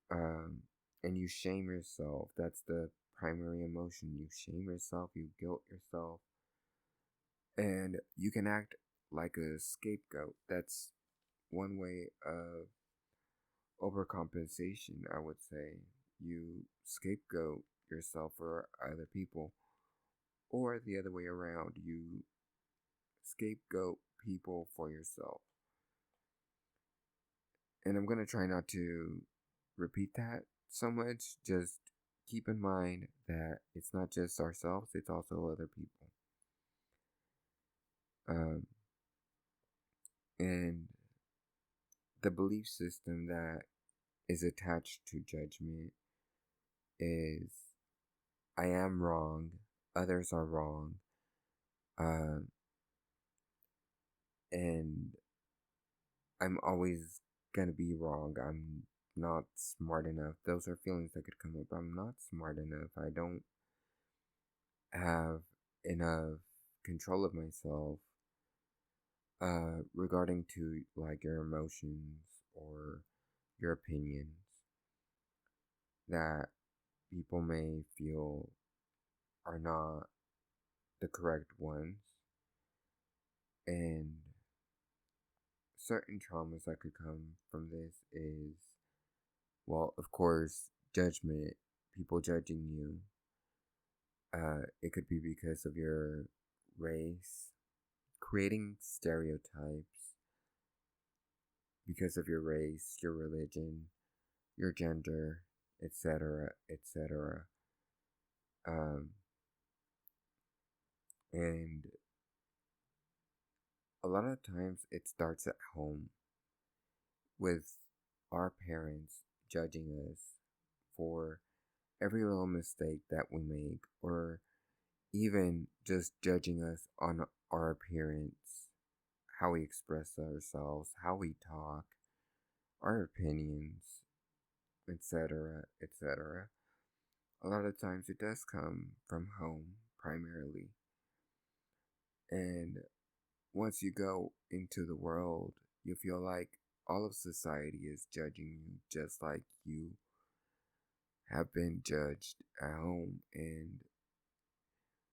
Um, and you shame yourself. That's the primary emotion. You shame yourself, you guilt yourself, and you can act like a scapegoat. That's one way of overcompensation, I would say. You scapegoat yourself for other people, or the other way around. You scapegoat people for yourself. And I'm going to try not to repeat that so much. Just keep in mind that it's not just ourselves, it's also other people. Um, and the belief system that is attached to judgment is I am wrong, others are wrong, uh, and I'm always gonna be wrong. I'm not smart enough. Those are feelings that could come up. I'm not smart enough. I don't have enough control of myself regarding to like your emotions or your opinions that people may feel are not the correct ones, and certain traumas that could come from this is, well, of course, judgment, people judging you. It could be because of your race, creating stereotypes because of your race, your religion, your gender, etc., etc. Um, and a lot of times it starts at home with our parents judging us for every little mistake that we make, or even just judging us on our appearance, how we express ourselves, how we talk, our opinions, etc., etc. A lot of times it does come from home primarily. And once you go into the world, you feel like all of society is judging you just like you have been judged at home, and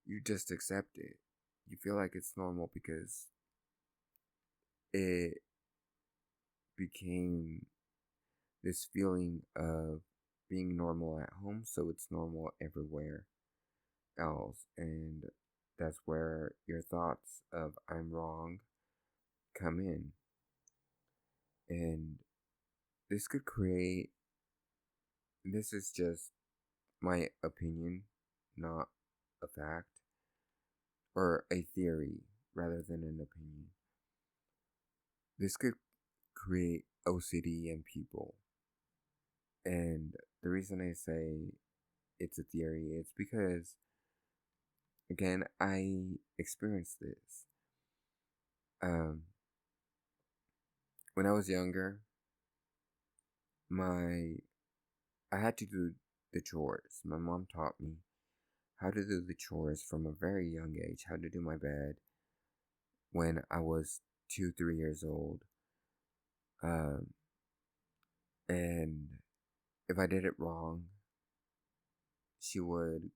you just accept it. You feel like it's normal because it became this feeling of being normal at home, so it's normal everywhere else. And that's where your thoughts of I'm wrong come in. And this could create, this is just my opinion, not a fact, or a theory rather than an opinion. This could create OCD in people. And the reason I say it's a theory, it's because, again, I experienced this. Um, when I was younger, I had to do the chores. My mom taught me how to do the chores from a very young age, how to do my bed when I was 2, 3 years old. Um, and if I did it wrong, she would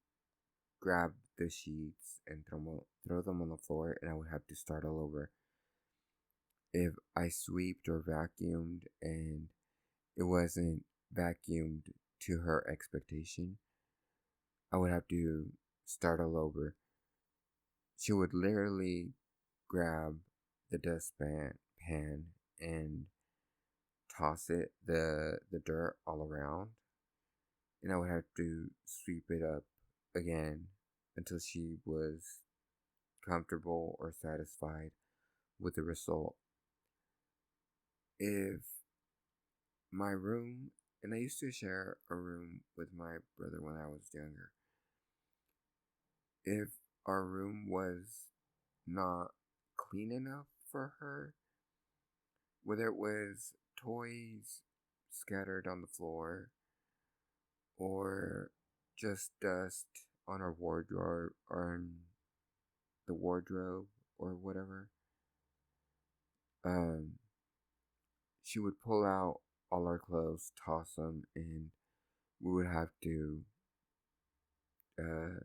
grab the sheets and throw them on the floor, and I would have to start all over. If I sweeped or vacuumed and it wasn't vacuumed to her expectation, I would have to start all over. She would literally grab the pan and toss the dirt all around, and I would have to sweep it up again until she was comfortable or satisfied with the result. If my room, and I used to share a room with my brother when I was younger, if our room was not clean enough for her, whether it was toys scattered on the floor or just dust on our wardrobe or on the wardrobe or whatever, um, she would pull out all our clothes, toss them, and we would have to uh,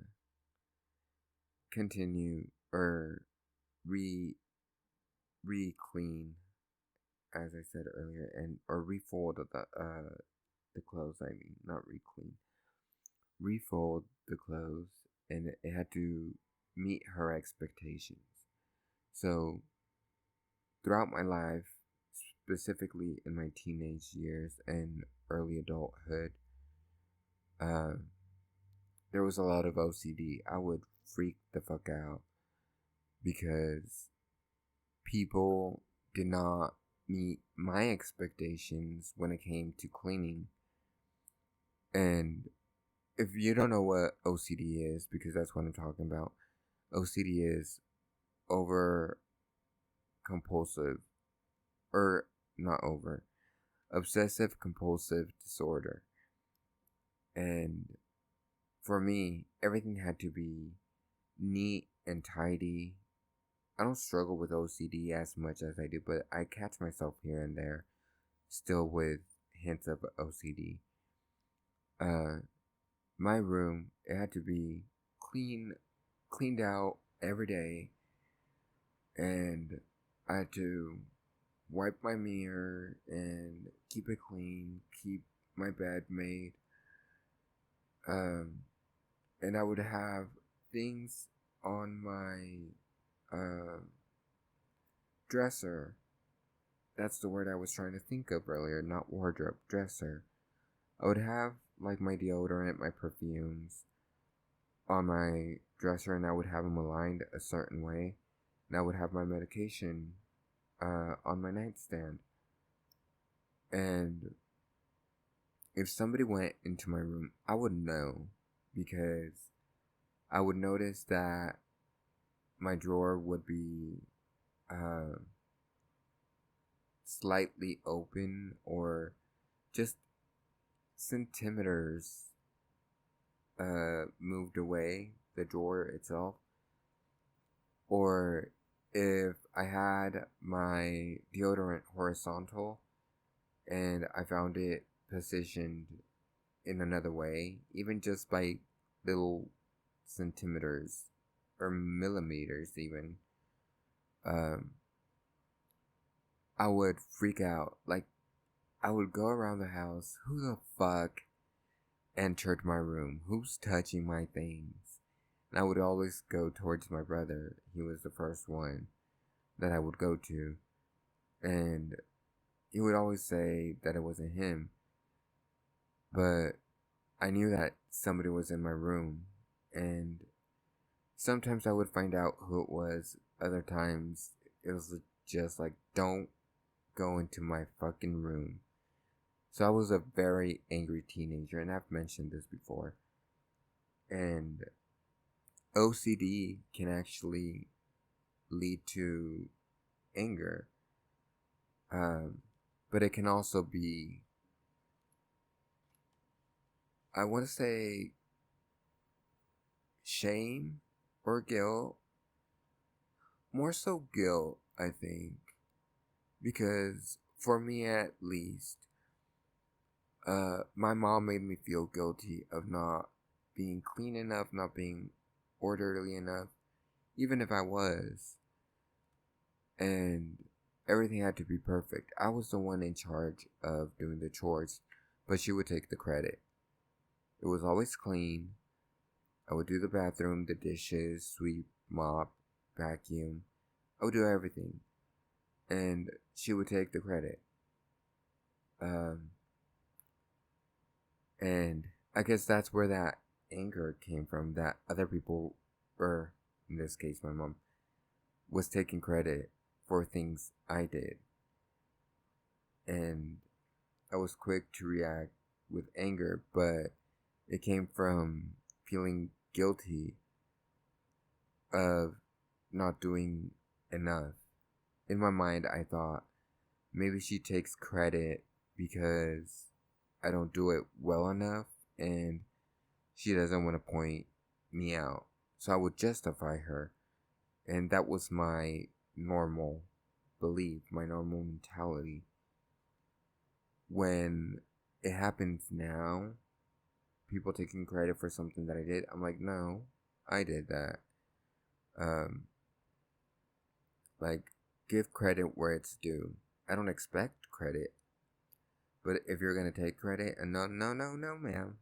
continue or re clean, as I said earlier, and or refold the clothes. I mean, not re clean, refold the clothes, and it had to meet her expectations. So throughout my life, specifically in my teenage years and early adulthood, uh, there was a lot of OCD. I would freak the fuck out because people did not meet my expectations when it came to cleaning. And if you don't know what OCD is, because that's what I'm talking about, OCD is over compulsive, or not over, obsessive compulsive disorder. And for me, everything had to be neat and tidy. I don't struggle with OCD as much as I do, but I catch myself here and there still with hints of OCD. My room, it had to be cleaned out every day, and I had to wipe my mirror and keep it clean, keep my bed made. And I would have things on my dresser. That's the word I was trying to think of earlier, not wardrobe, dresser. I would have like my deodorant, my perfumes on my dresser, and I would have them aligned a certain way. And I would have my medication on my nightstand. And if somebody went into my room, I would know, because I would notice that my drawer would be slightly open, or just centimeters moved away, the drawer itself. Or if I had my deodorant horizontal and I found it positioned in another way, even just by little centimeters or millimeters even, I would freak out. Like, I would go around the house, who the fuck entered my room? Who's touching my things? And I would always go towards my brother. He was the first one that I would go to. And he would always say that it wasn't him. But I knew that somebody was in my room. And sometimes I would find out who it was. Other times it was just like, don't go into my fucking room. So I was a very angry teenager, and I've mentioned this before. And OCD can actually lead to anger. But it can also be, I want to say, shame or guilt. More so guilt, I think. Because for me at least, my mom made me feel guilty of not being clean enough, not being orderly enough, even if I was. And everything had to be perfect. I was the one in charge of doing the chores, but she would take the credit. It was always clean. I would do the bathroom, the dishes, sweep, mop, vacuum. I would do everything. And she would take the credit. And I guess that's where that anger came from, that other people, or in this case my mom, was taking credit for things I did. And I was quick to react with anger, but it came from feeling guilty of not doing enough. In my mind, I thought maybe she takes credit because I don't do it well enough, and she doesn't want to point me out. So I would justify her. And that was my normal belief, my normal mentality. When it happens now, people taking credit for something that I did, I'm like, no, I did that. Like, give credit where it's due. I don't expect credit. But if you're going to take credit, and no, ma'am.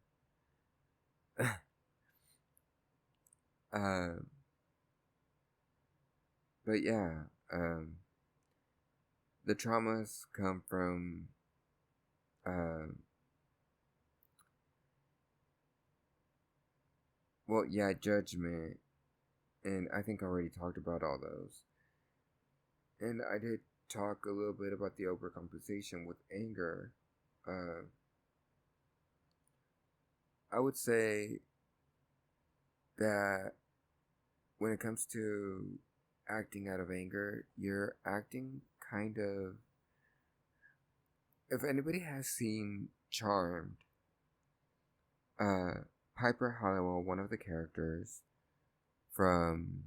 But yeah, the traumas come from, judgment. And I think I already talked about all those. And I did talk a little bit about the overcompensation with anger. I would say that when it comes to acting out of anger, you're acting kind of. If anybody has seen Charmed, uh, Piper Halliwell, one of the characters from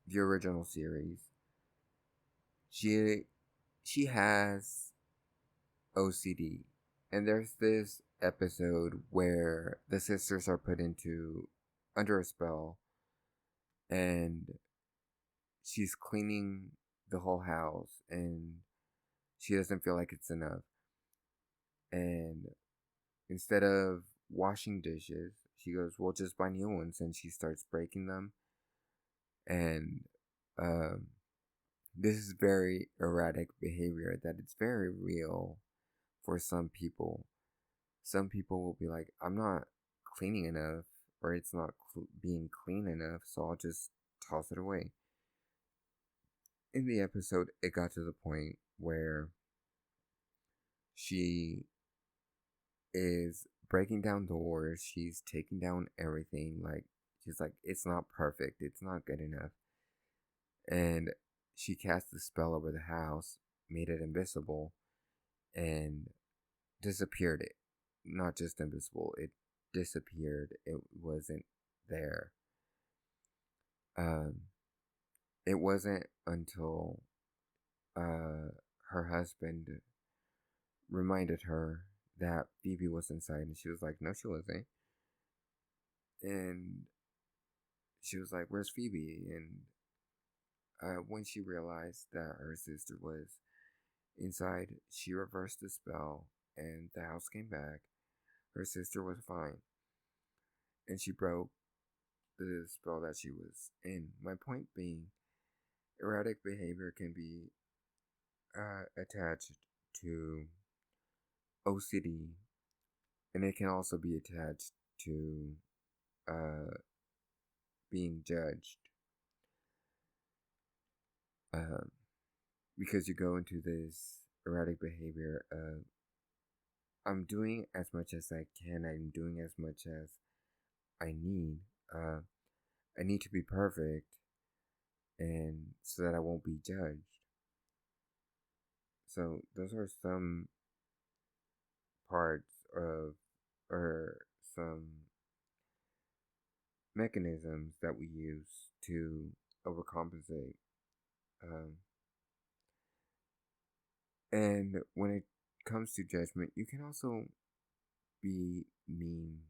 the original series, she she has OCD, and there's this episode where the sisters are put into under a spell, and she's cleaning the whole house, and she doesn't feel like it's enough, and instead of washing dishes, she goes, "Well, just buy new ones," and she starts breaking them, and um, this is very erratic behavior that it's very real for some people. Some people will be like, I'm not cleaning enough, or it's not being clean enough, so I'll just toss it away. In the episode, it got to the point where she is breaking down doors, she's taking down everything, like, she's like, it's not perfect, it's not good enough. And she cast the spell over the house, made it invisible, and disappeared it. Not just invisible, it disappeared. It wasn't there. Um, it wasn't until her husband reminded her that Phoebe was inside, and she was like, "No, she wasn't." And she was like, "Where's Phoebe?" And when she realized that her sister was inside, she reversed the spell, and the house came back. Her sister was fine, and she broke the spell that she was in. My point being, erratic behavior can be attached to OCD, and it can also be attached to uh, being judged. Um, because you go into this erratic behavior of, I'm doing as much as I can, I'm doing as much as I need. Uh, I need to be perfect, and so that I won't be judged. So those are some parts of, or some mechanisms that we use to overcompensate. Um, and when it comes to judgment, you can also be mean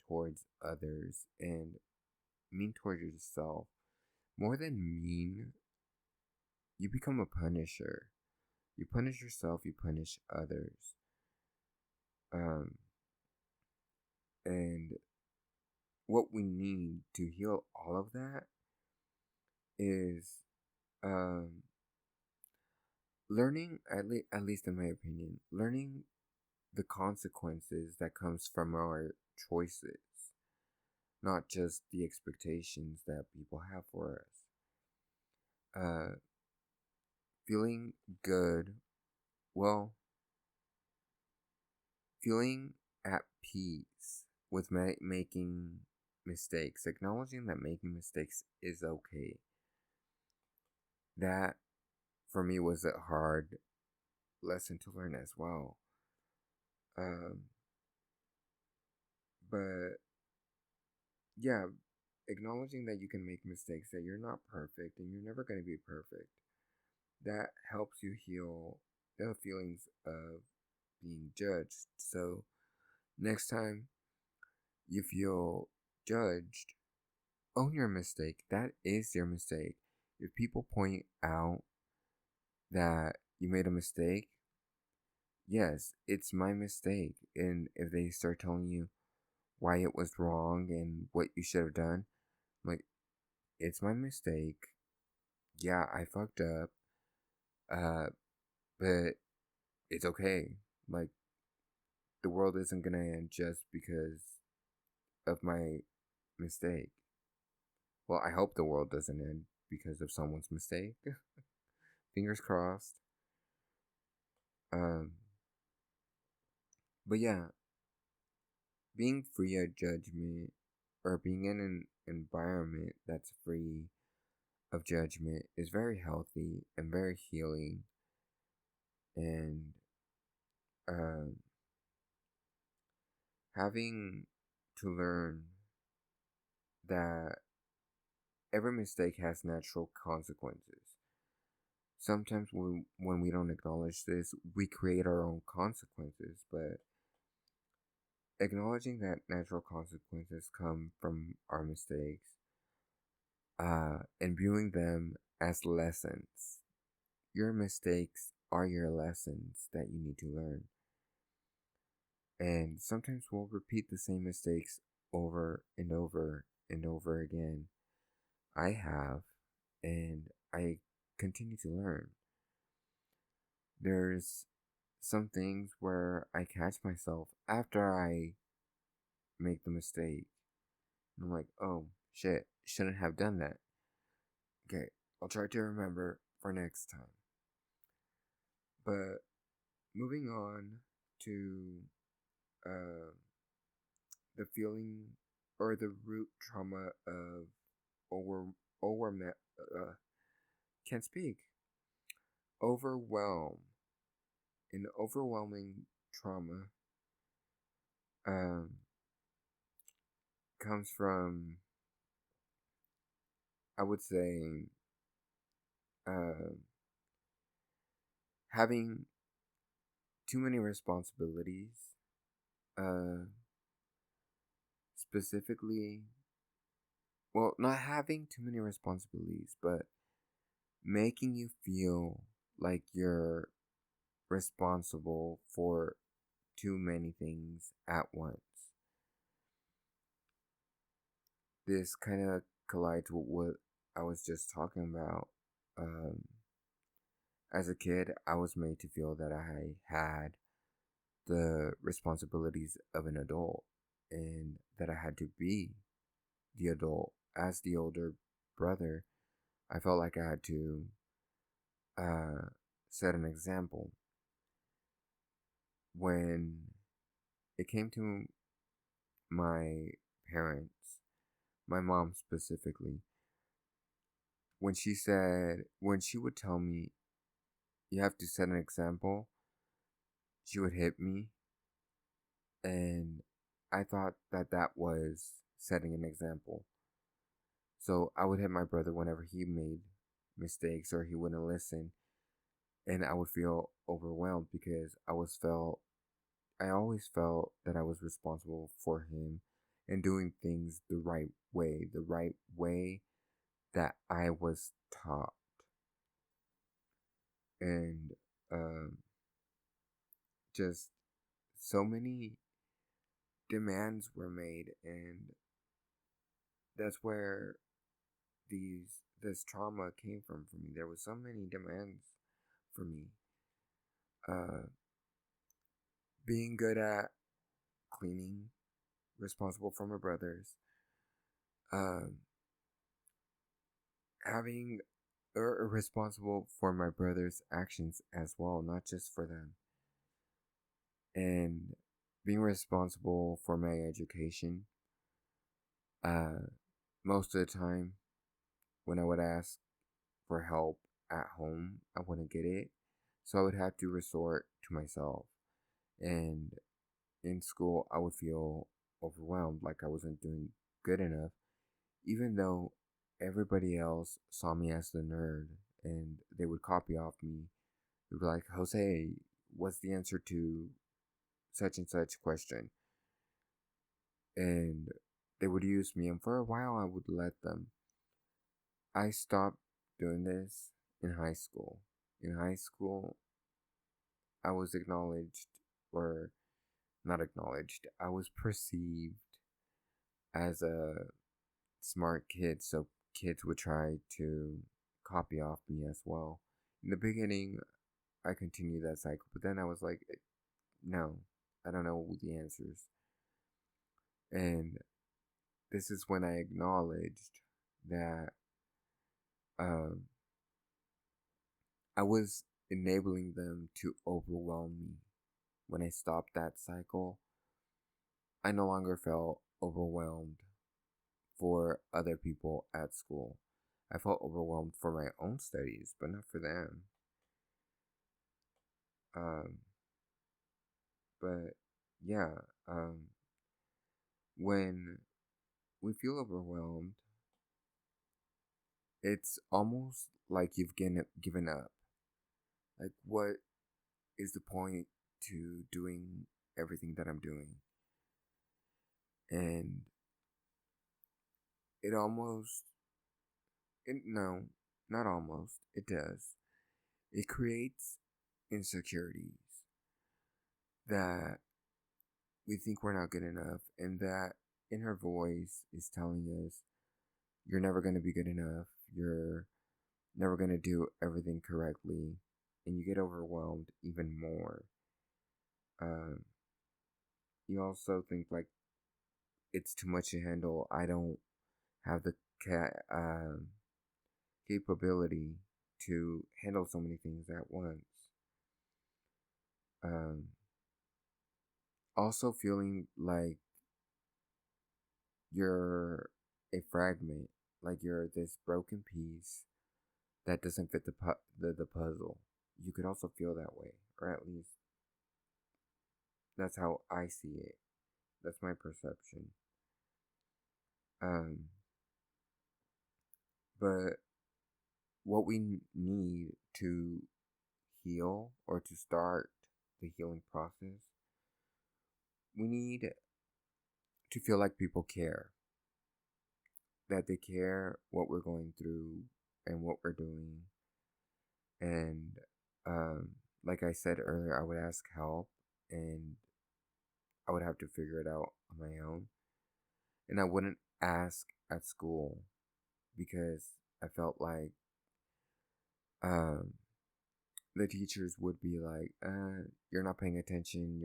towards others and mean towards yourself. More than mean, you become a punisher. You punish yourself, you punish others. Um, and what we need to heal all of that is um, learning, at least in my opinion, learning the consequences that comes from our choices, not just the expectations that people have for us. Feeling good, well, feeling at peace with making mistakes, acknowledging that making mistakes is okay. That, for me, was a hard lesson to learn as well. Um, but yeah, acknowledging that you can make mistakes, that you're not perfect and you're never going to be perfect, that helps you heal the feelings of being judged. So next time you feel judged, own your mistake. That is your mistake. If people point out that you made a mistake, yes, it's my mistake. And if they start telling you why it was wrong and what you should have done, I'm like, it's my mistake. Yeah, I fucked up. Uh, but it's okay. Like, the world isn't gonna end just because of my mistake. Well, I hope the world doesn't end because of someone's mistake. Fingers crossed. Um, but yeah, being free of judgment, or being in an environment that's free of judgment is very healthy and very healing. And um, having to learn that every mistake has natural consequences. Sometimes when we don't acknowledge this, we create our own consequences, but acknowledging that natural consequences come from our mistakes, and viewing them as lessons. Your mistakes are your lessons that you need to learn. And sometimes we'll repeat the same mistakes over and over and over again. I have, and I continue to learn. There's some things where I catch myself after I make the mistake. And I'm like, oh shit, shouldn't have done that. Okay, I'll try to remember for next time. But moving on to uh, the feeling or the root trauma of over over can't speak overwhelm. An overwhelming trauma um, comes from, I would say, uh, having too many responsibilities, uh, specifically, well, not having too many responsibilities, but making you feel like you're responsible for too many things at once. This kind of collides with what I was just talking about. Um, as a kid, I was made to feel that I had the responsibilities of an adult and that I had to be the adult. As the older brother, I felt like I had to uh, set an example. When it came to my parents, my mom specifically, when she would tell me, you have to set an example, she would hit me. And I thought that that was setting an example. So I would hit my brother whenever he made mistakes or he wouldn't listen. And I would feel overwhelmed because I always felt that I was responsible for him and doing things the right way that I was taught. And um, just so many demands were made, and that's where this trauma came from for me. There was so many demands for me. Uh, being good at cleaning, responsible for my brothers, um, having responsible for my brother's actions as well, not just for them, and being responsible for my education. Uh, most of the time, when I would ask for help at home, I wouldn't get it, so I would have to resort to myself. And in school, I would feel overwhelmed, like I wasn't doing good enough, even though everybody else saw me as the nerd and they would copy off me. They'd be like, Jose, what's the answer to such and such question? And they would use me, and for a while, I would let them. I stopped doing this in high school. In high school, I was acknowledged, or not acknowledged, I was perceived as a smart kid, so kids would try to copy off me as well. In the beginning, I continued that cycle, but then I was like, no, I don't know the answers. And this is when I acknowledged that um, I was enabling them to overwhelm me. When I stopped that cycle, I no longer felt overwhelmed for other people at school. I felt overwhelmed for my own studies, but not for them. Um, but yeah, when we feel overwhelmed, it's almost like you've given up. Like, what is the point to doing everything that I'm doing? And it almost, no, not almost, it does. It creates insecurities that we think we're not good enough, and that inner voice is telling us, you're never going to be good enough, you're never going to do everything correctly, and you get overwhelmed even more. Um, you also think like it's too much to handle. I don't have the capability to handle so many things at once. Um, Also feeling like you're a fragment, like you're this broken piece that doesn't fit the puzzle. You could also feel that way, or at least that's how I see it. That's my perception. Um, but what we need to heal or to start the healing process, we need to feel like people care, that they care what we're going through and what we're doing. And like I said earlier, I would ask help and I would have to figure it out on my own. And I wouldn't ask at school because I felt like um, the teachers would be like, you're not paying attention.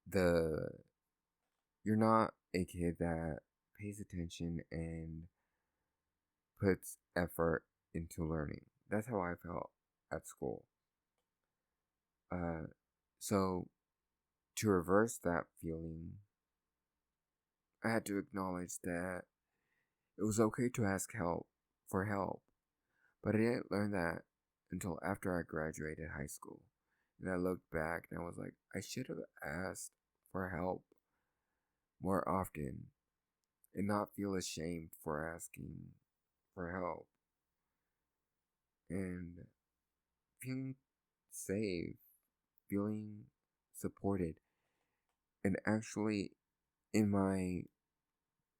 The you're not a kid that pays attention and puts effort into learning. That's how I felt at school. Uh, so to reverse that feeling, I had to acknowledge that it was okay to ask for help, but I didn't learn that until after I graduated high school. And I looked back and I was like, I should have asked for help more often and not feel ashamed for asking for help. And feeling safe, feeling supported. And actually, in my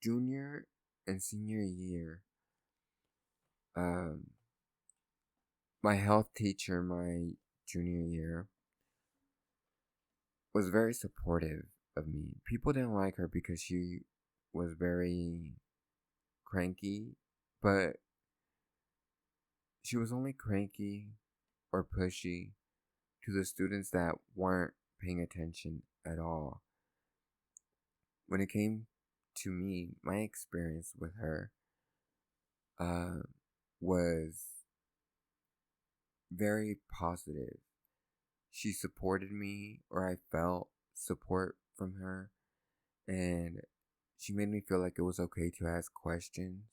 junior and senior year, um, my health teacher, my junior year, was very supportive of me. People didn't like her because she was very cranky, but she was only cranky or pushy to the students that weren't paying attention at all. When it came to me, my experience with her uh, was very positive. She supported me, or I felt support from her, and she made me feel like it was okay to ask questions.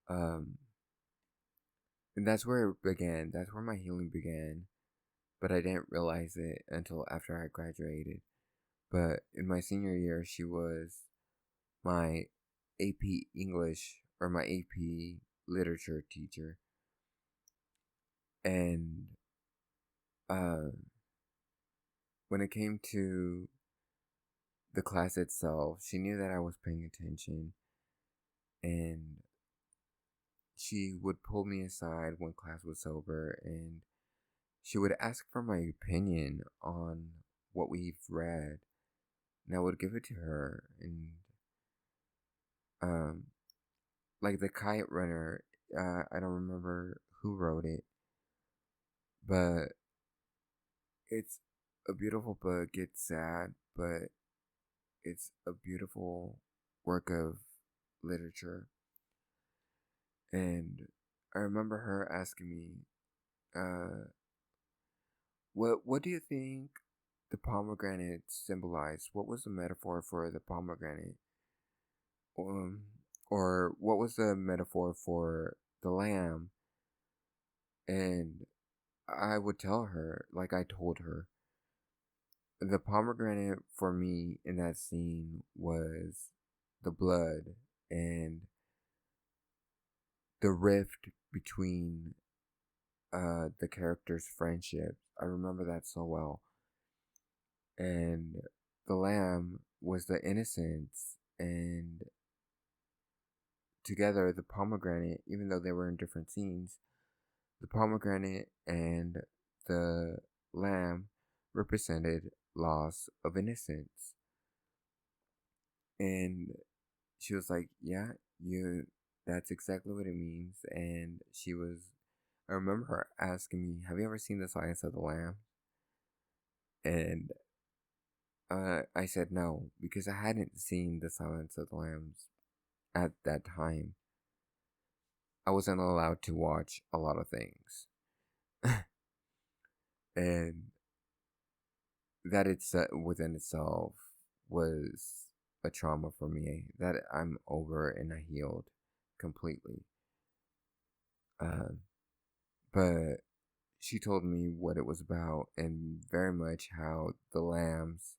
Um, and that's where it began. That's where my healing began. But I didn't realize it until after I graduated. But in my senior year, she was my AP English or my AP literature teacher. And uh, when it came to the class itself, she knew that I was paying attention. And she would pull me aside when class was over and she would ask for my opinion on what we've read. And I would give it to her. And um, like the Kite Runner, I don't remember who wrote it, but it's a beautiful book. It's sad, but it's a beautiful work of literature. And I remember her asking me, what do you think the pomegranate symbolized? What was the metaphor for the pomegranate? Um, or what was the metaphor for the lamb? And I would tell her, like I told her, the pomegranate for me in that scene was the blood and the rift between the characters' friendships. I remember that so well. And the lamb was the innocence, and together the pomegranate, even though they were in different scenes, the pomegranate and the lamb represented loss of innocence. And she was like, "Yeah, that's exactly what it means." And I remember her asking me, "Have you ever seen The Silence of the Lamb?" And I said no, because I hadn't seen The Silence of the Lambs at that time. I wasn't allowed to watch a lot of things. And that within itself was a trauma for me that I'm over and I healed completely. But she told me what it was about, and very much how the lambs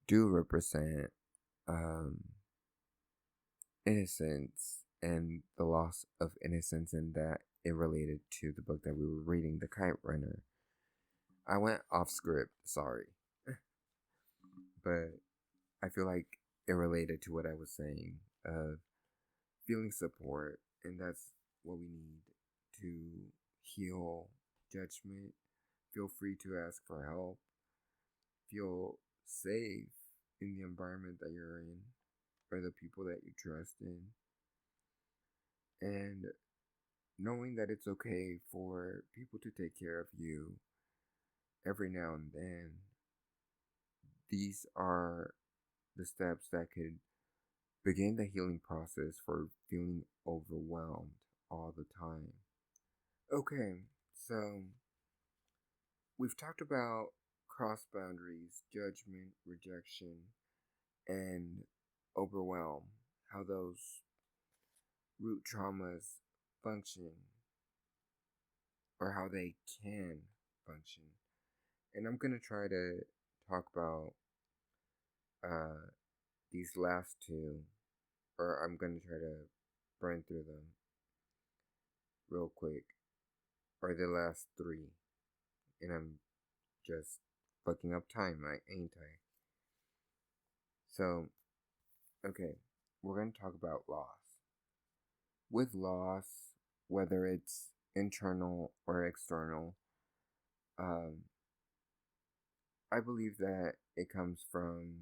do represent um, innocence and the loss of innocence, and that it related to the book that we were reading, The Kite Runner. I went off script, sorry. But I feel like it related to what I was saying of feeling support, and that's what we need to heal judgment. Feel free to ask for help. Feel safe in the environment that you're in or the people that you trust in. And knowing that it's okay for people to take care of you every now and then. These are the steps that could begin the healing process for feeling overwhelmed all the time. Okay, so we've talked about cross boundaries, judgment, rejection, and overwhelm, how those root traumas function or how they can function. And I'm going to try to talk about uh, these last two, or I'm going to try to burn through them real quick, or the last three. And I'm just fucking up time, ain't I? So, okay, we're going to talk about loss. With loss, whether it's internal or external, um, I believe that it comes from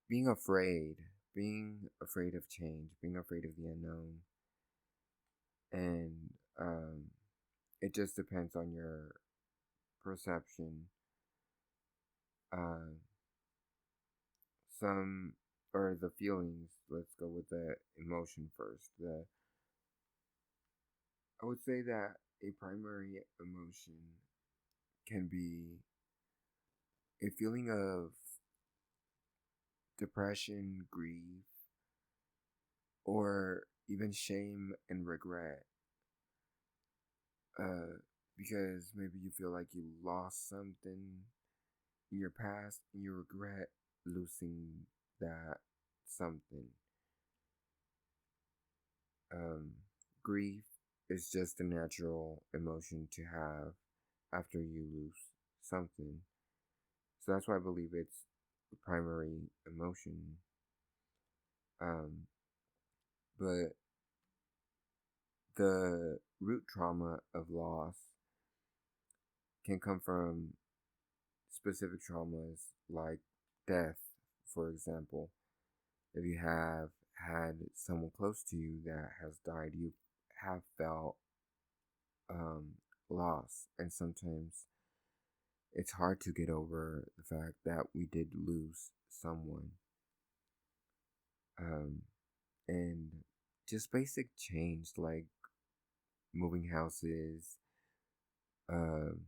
being afraid of change, being afraid of the unknown, and it just depends on your perception. Uh, some or the feelings. Let's go with the emotion first. I would say that a primary emotion can be a feeling of depression, grief, or even shame and regret. Uh, because maybe you feel like you lost something in your past and you regret losing that something. Um, Grief is just a natural emotion to have after you lose something. So that's why I believe it's the primary emotion. Um, but the root trauma of loss can come from specific traumas like death, for example. If you have had someone close to you that has died, you have felt loss, and sometimes it's hard to get over the fact that we did lose someone. And just basic change like moving houses, um,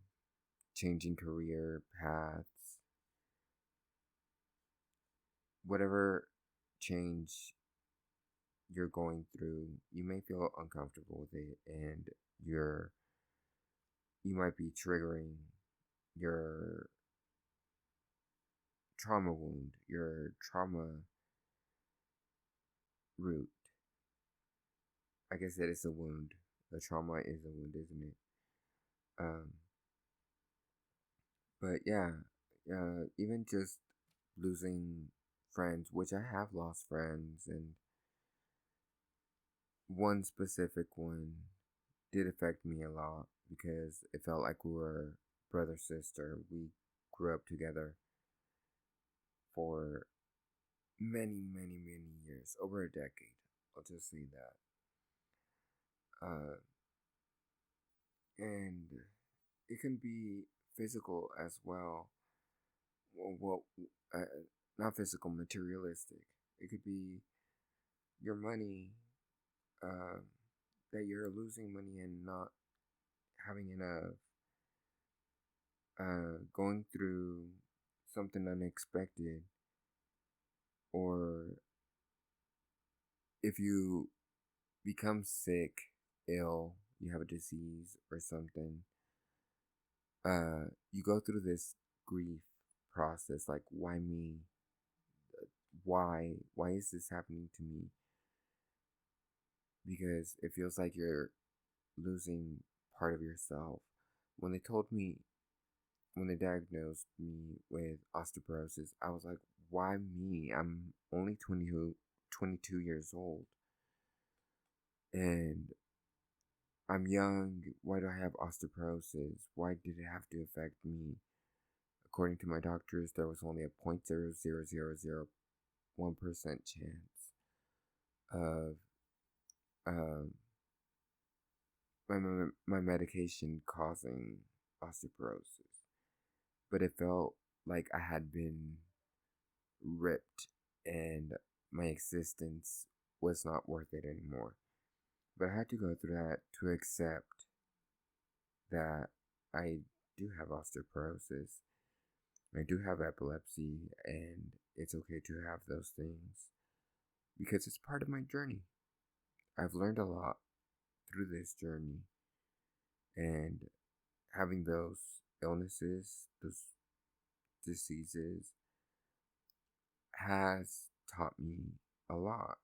changing career paths, whatever change you're going through, you may feel uncomfortable with it, and you're you might be triggering your trauma wound, your trauma root. I guess that is a wound. The trauma is a wound, isn't it? Um, but yeah, even just losing friends, which I have lost friends, and one specific one did affect me a lot because it felt like we were brother sister. We grew up together for many years, over a decade. I'll just say that. And it can be physical as well. Well, uh, not physical, materialistic. It could be your money, uh, that you're losing money and not having enough, going through something unexpected, or if you become sick, ill, you have a disease or something, you go through this grief process, like, why me? Why is this happening to me? Because it feels like you're losing part of yourself. When they told me, when they diagnosed me with osteoporosis, I was like, why me? I'm only 22 years old. And I'm young. Why do I have osteoporosis? Why did it have to affect me? According to my doctors, there was only a 0.00001% chance of um, my medication causing osteoporosis. But it felt like I had been ripped and my existence was not worth it anymore. But I had to go through that to accept that I do have osteoporosis. I do have epilepsy, and it's okay to have those things because it's part of my journey. I've learned a lot through this journey, and having those illnesses, those diseases, has taught me a lot.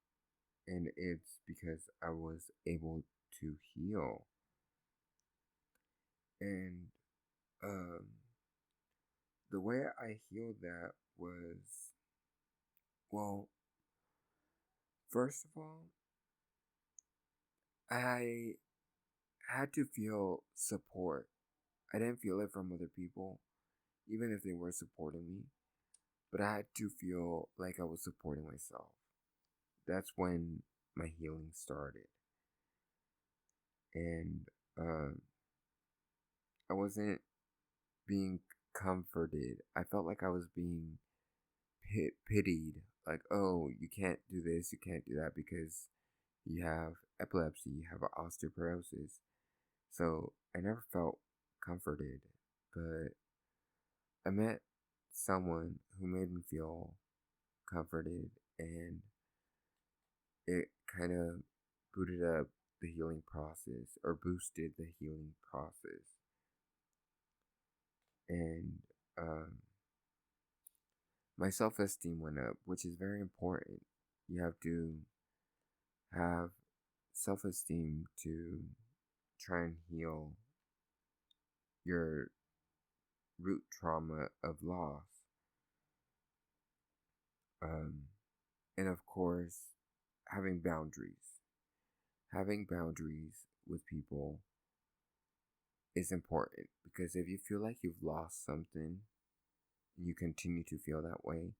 And it's because I was able to heal. And um, the way I healed that was, well, first of all, I had to feel support. I didn't feel it from other people, even if they were supporting me, but I had to feel like I was supporting myself. That's when my healing started. And um, I wasn't being comforted. I felt like I was being pitied. Like, oh, you can't do this, you can't do that because you have epilepsy, you have osteoporosis. So I never felt comforted. But I met someone who made me feel comforted, and it kind of booted up the healing process, or boosted the healing process. And my self-esteem went up, which is very important. You have to have self-esteem to try and heal your root trauma of loss. Um, and of course, having boundaries. Having boundaries with people is important, because if you feel like you've lost something and you continue to feel that way,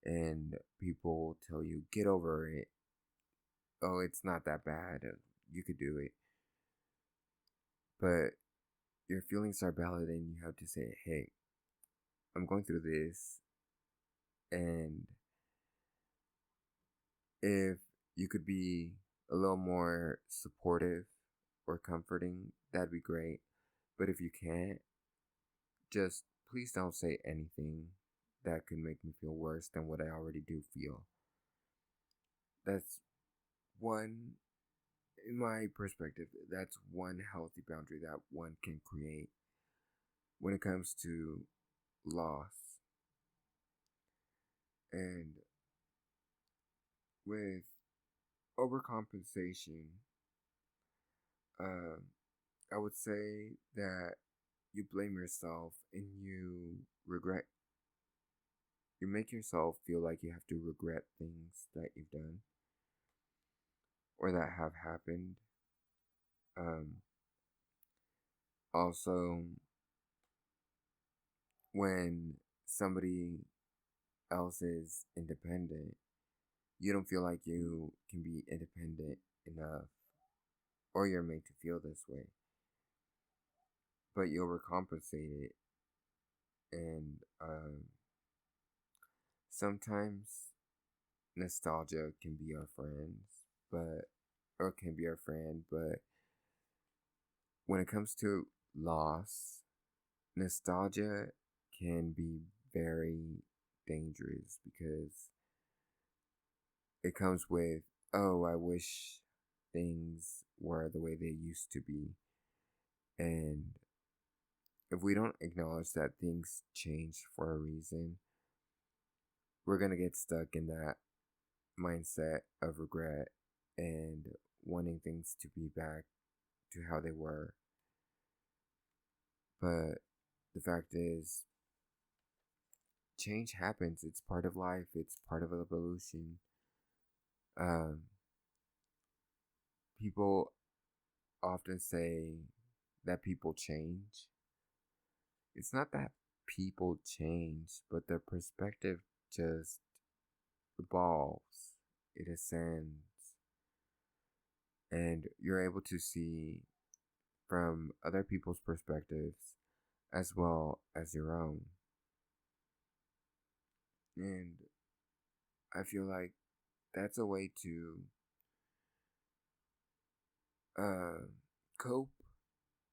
and people tell you, get over it, oh, it's not that bad, you could do it, but your feelings are valid and you have to say, hey, I'm going through this, and if you could be a little more supportive or comforting, that'd be great. But if you can't, just please don't say anything that could make me feel worse than what I already do feel. That's one, in my perspective, that's one healthy boundary that one can create when it comes to loss. And with overcompensation, um, I would say that you blame yourself and you make yourself feel like you have to regret things that you've done or that have happened. Um, Also, when somebody else is independent, you don't feel like you can be independent enough, or you're made to feel this way, but you overcompensate it. And sometimes nostalgia can be our friends, or can be our friend, but when it comes to loss, nostalgia can be very dangerous because it comes with, oh, I wish things were the way they used to be. And if we don't acknowledge that things change for a reason, we're going to get stuck in that mindset of regret and wanting things to be back to how they were. But the fact is, change happens. It's part of life, it's part of evolution. Um, People often say that people change. It's not that people change, but their perspective just evolves, it ascends, and you're able to see from other people's perspectives as well as your own. And I feel like that's a way to uh, cope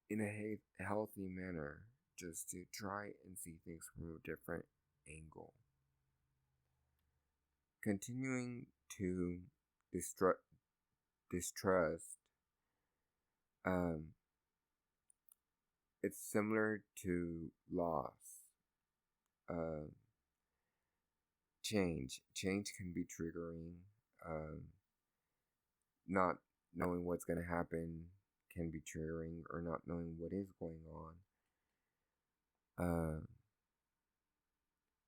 in a healthy manner, just to try and see things from a different angle. Continuing to distrust, um, it's similar to loss. Uh, change can be triggering. Um, Not knowing what's going to happen can be triggering, or not knowing what is going on.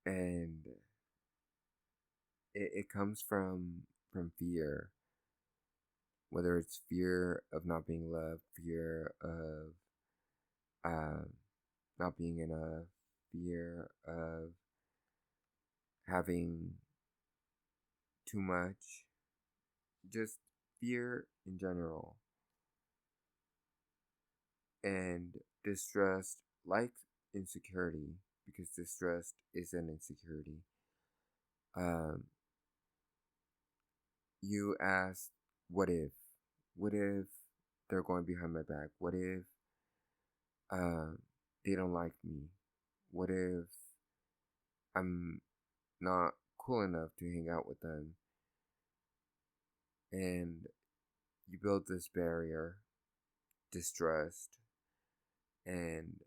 And it comes from fear, whether it's fear of not being loved, fear of uh, not being enough, fear of having too much, just fear in general. And distrust, like insecurity, because distrust is an insecurity. Um, you ask, what if? What if they're going behind my back? What if uh, they don't like me? What if I'm not cool enough to hang out with them? And you build this barrier, distrust, and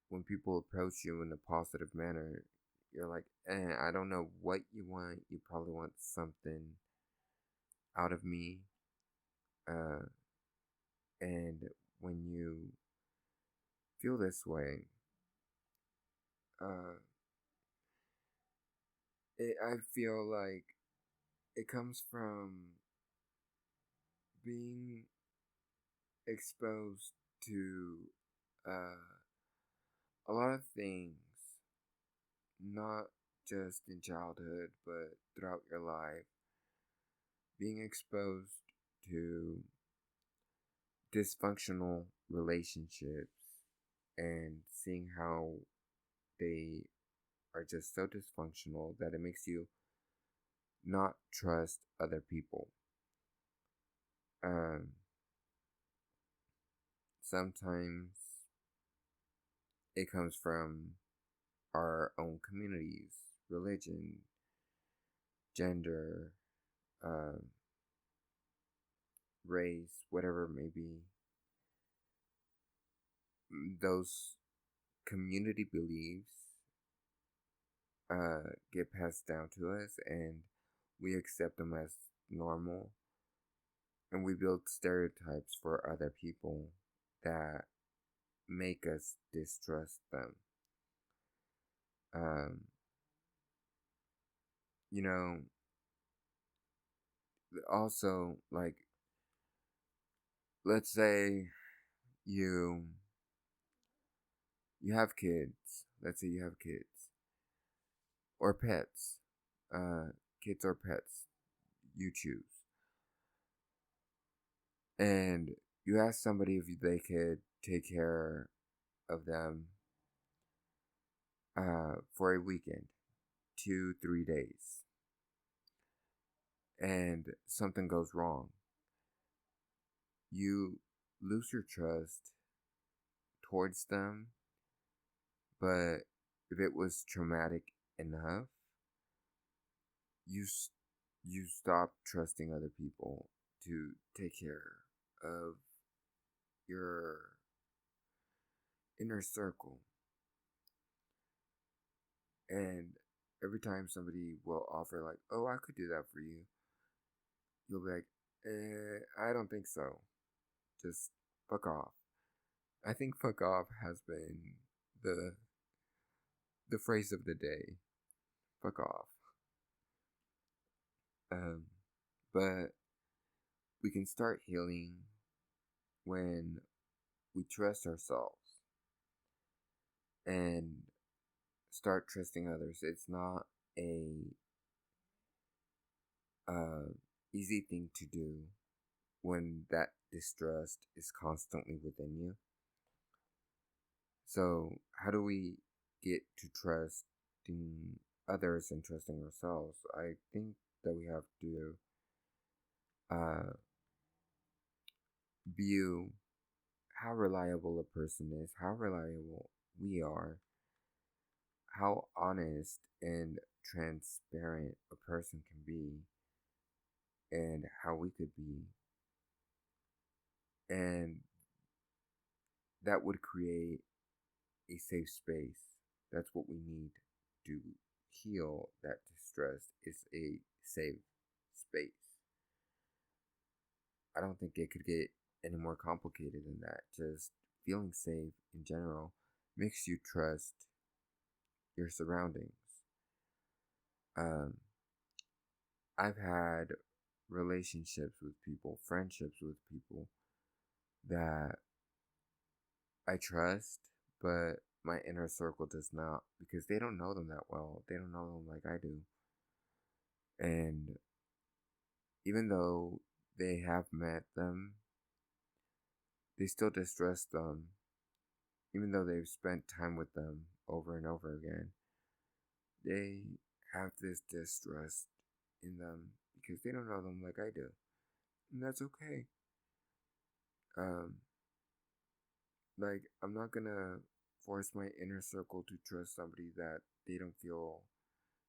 when people approach you in a positive manner, you're like, I don't know what you want. You probably want something out of me. Uh, and when you feel this way, uh, I feel like it comes from being exposed to uh, a lot of things, not just in childhood, but throughout your life. Being exposed to dysfunctional relationships and seeing how they are just so dysfunctional that it makes you not trust other people. Um, Sometimes it comes from our own communities, religion, gender, race, whatever it may be, those community beliefs get passed down to us, and we accept them as normal, and we build stereotypes for other people that make us distrust them. Um, you know, also, like, let's say you you have kids. Let's say you have kids or pets. Kids or pets, you choose. And you ask somebody if they could take care of them for a weekend, 2, 3 days, and something goes wrong. You lose your trust towards them, but if it was traumatic enough, you you stop trusting other people to take care of your inner circle. And every time somebody will offer, like, oh, I could do that for you, you'll be like, I don't think so. Just fuck off. I think fuck off has been the the phrase of the day. Fuck off. Um, but we can start healing when we trust ourselves and start trusting others. It's not a uh, easy thing to do when that distrust is constantly within you. So, how do we get to trusting others and trusting ourselves? I think that we have to uh, view how reliable a person is, how reliable we are, how honest and transparent a person can be, and how we could be. And that would create a safe space. That's what we need to heal that distress, is a safe space. I don't think it could get any more complicated than that. Just feeling safe in general makes you trust your surroundings. Um, I've had relationships with people, friendships with people that I trust, but my inner circle does not, because they don't know them that well. They don't know them like I do. And even though they have met them, they still distrust them, even though they've spent time with them over and over again. They have this distrust in them because they don't know them like I do. And that's okay. Um, like, I'm not gonna force my inner circle to trust somebody that they don't feel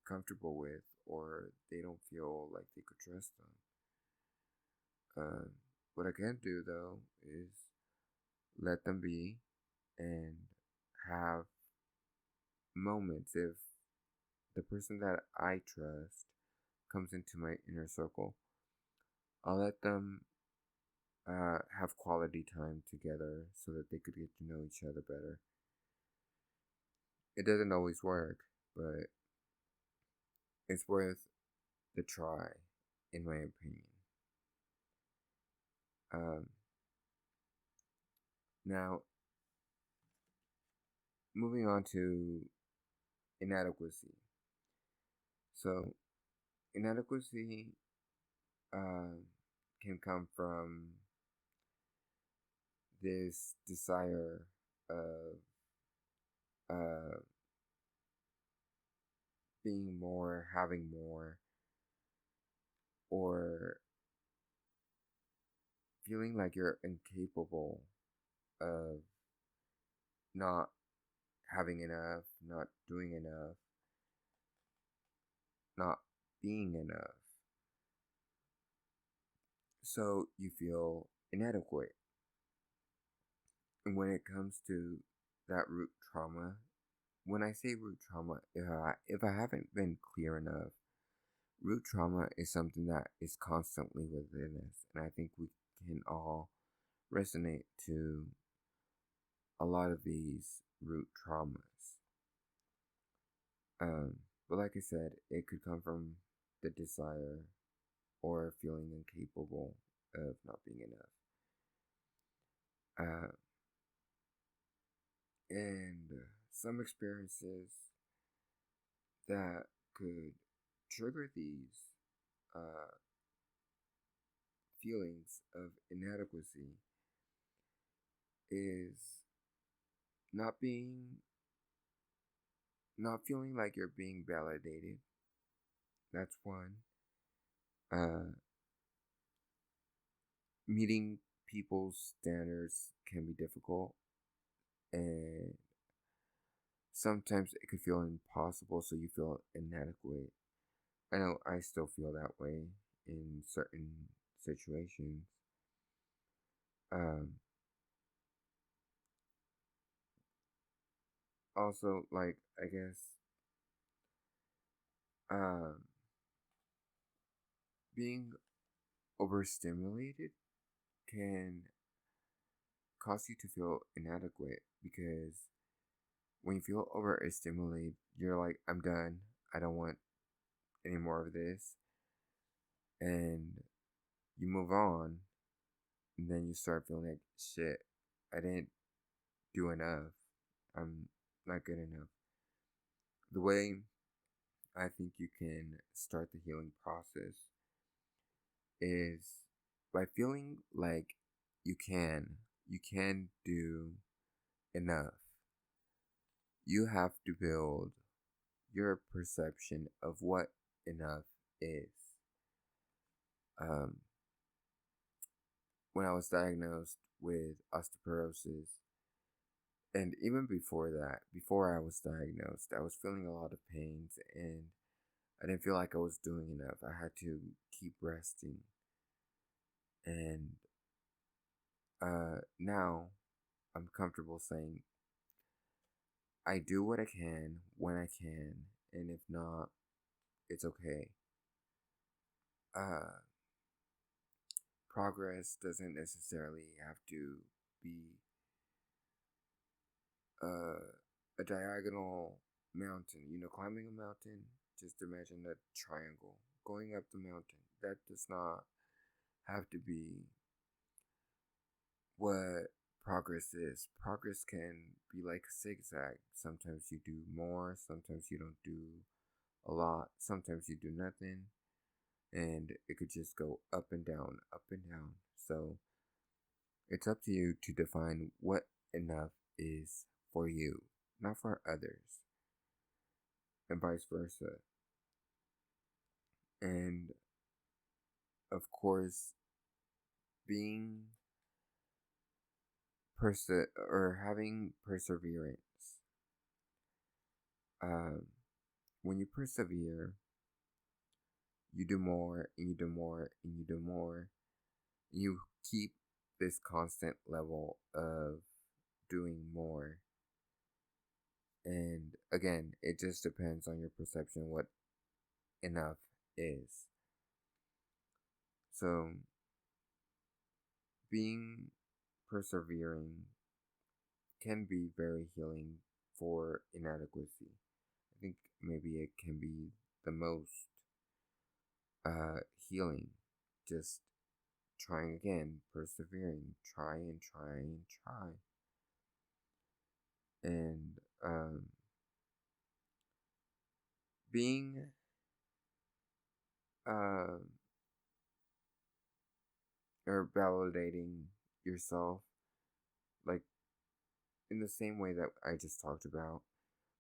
comfortable with or they don't feel like they could trust them. What I can do though is let them be and have moments. If the person that I trust comes into my inner circle, I'll let them have quality time together so that they could get to know each other better. It doesn't always work, but it's worth the try, in my opinion. Um, Now, moving on to inadequacy. So, inadequacy uh, can come from this desire of uh, being more, having more, or feeling like you're incapable of not having enough, not doing enough, not being enough. So you feel inadequate. And when it comes to that root trauma, when I say root trauma, if I haven't been clear enough, root trauma is something that is constantly within us. And I think we can all resonate to a lot of these root traumas. But like I said, it could come from the desire or feeling incapable of not being enough. And some experiences that could trigger these feelings of inadequacy is not feeling like you're being validated. That's one. Meeting people's standards can be difficult, and sometimes it could feel impossible, so you feel inadequate. I know I still feel that way in certain situations. Um, Also, like, I guess, um, being overstimulated can cause you to feel inadequate because when you feel overstimulated, you're like, I'm done. I don't want any more of this. And you move on, and then you start feeling like, shit, I didn't do enough. I'm not good enough. The way I think you can start the healing process is by feeling like you can do enough. You have to build your perception of what enough is. Um, when I was diagnosed with osteoporosis, and even before that, before I was diagnosed, I was feeling a lot of pains and I didn't feel like I was doing enough. I had to keep resting. And now I'm comfortable saying I do what I can when I can, and if not, it's okay. Uh, Progress doesn't necessarily have to be a diagonal mountain. Climbing a mountain, just imagine a triangle going up the mountain. That does not have to be what progress is. Progress can be like a zigzag. Sometimes you do more, sometimes you don't do a lot, sometimes you do nothing, and it could just go up and down, up and down. So it's up to you to define what enough is for you, not for others, and vice versa. And of course, being or having perseverance. Um, when you persevere, you do more and you do more and you do more. And you keep this constant level of doing more. And again, it just depends on your perception what enough is. So, being persevering can be very healing for inadequacy. I think maybe it can be the most healing. Just trying again, persevering, try and try and try. And being uh, or validating yourself, like in the same way that I just talked about,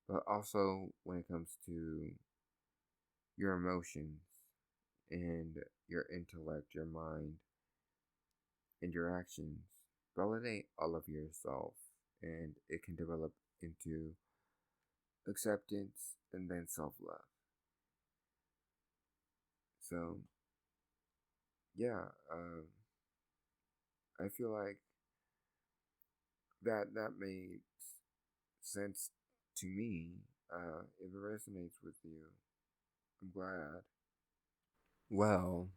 but also when it comes to your emotions and your intellect, your mind, and your actions. Validate all of yourself, and it can develop into acceptance and then self love. So, yeah, I feel like that makes sense to me. If it resonates with you, I'm glad. Well,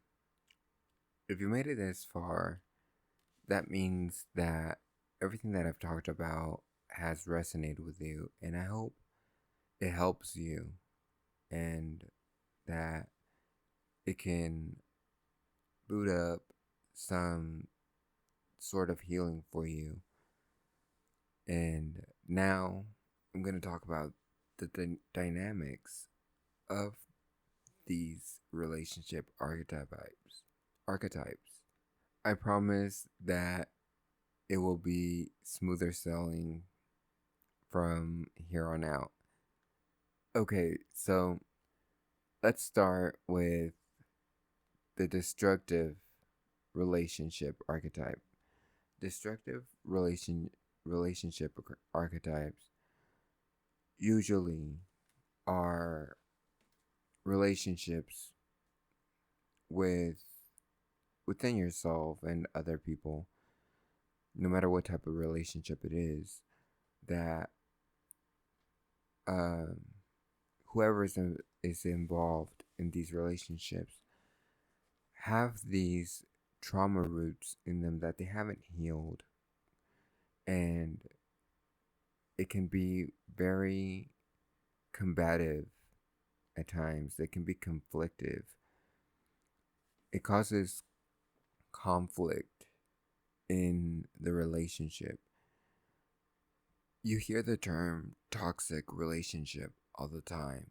if you made it this far, that means that everything that I've talked about has resonated with you, and I hope it helps you and that it can boot up some sort of healing for you. And now I'm going to talk about the dynamics of these relationship archetypes. Archetypes. I promise that it will be smoother sailing from here on out. Okay, so let's start with the destructive relationship archetype. Destructive relationship archetypes usually are relationships with within yourself and other people, no matter what type of relationship it is, that um, whoever is involved in these relationships have these trauma roots in them that they haven't healed, and it can be very combative at times. It can be conflictive. It causes conflict in the relationship. You hear the term toxic relationship all the time,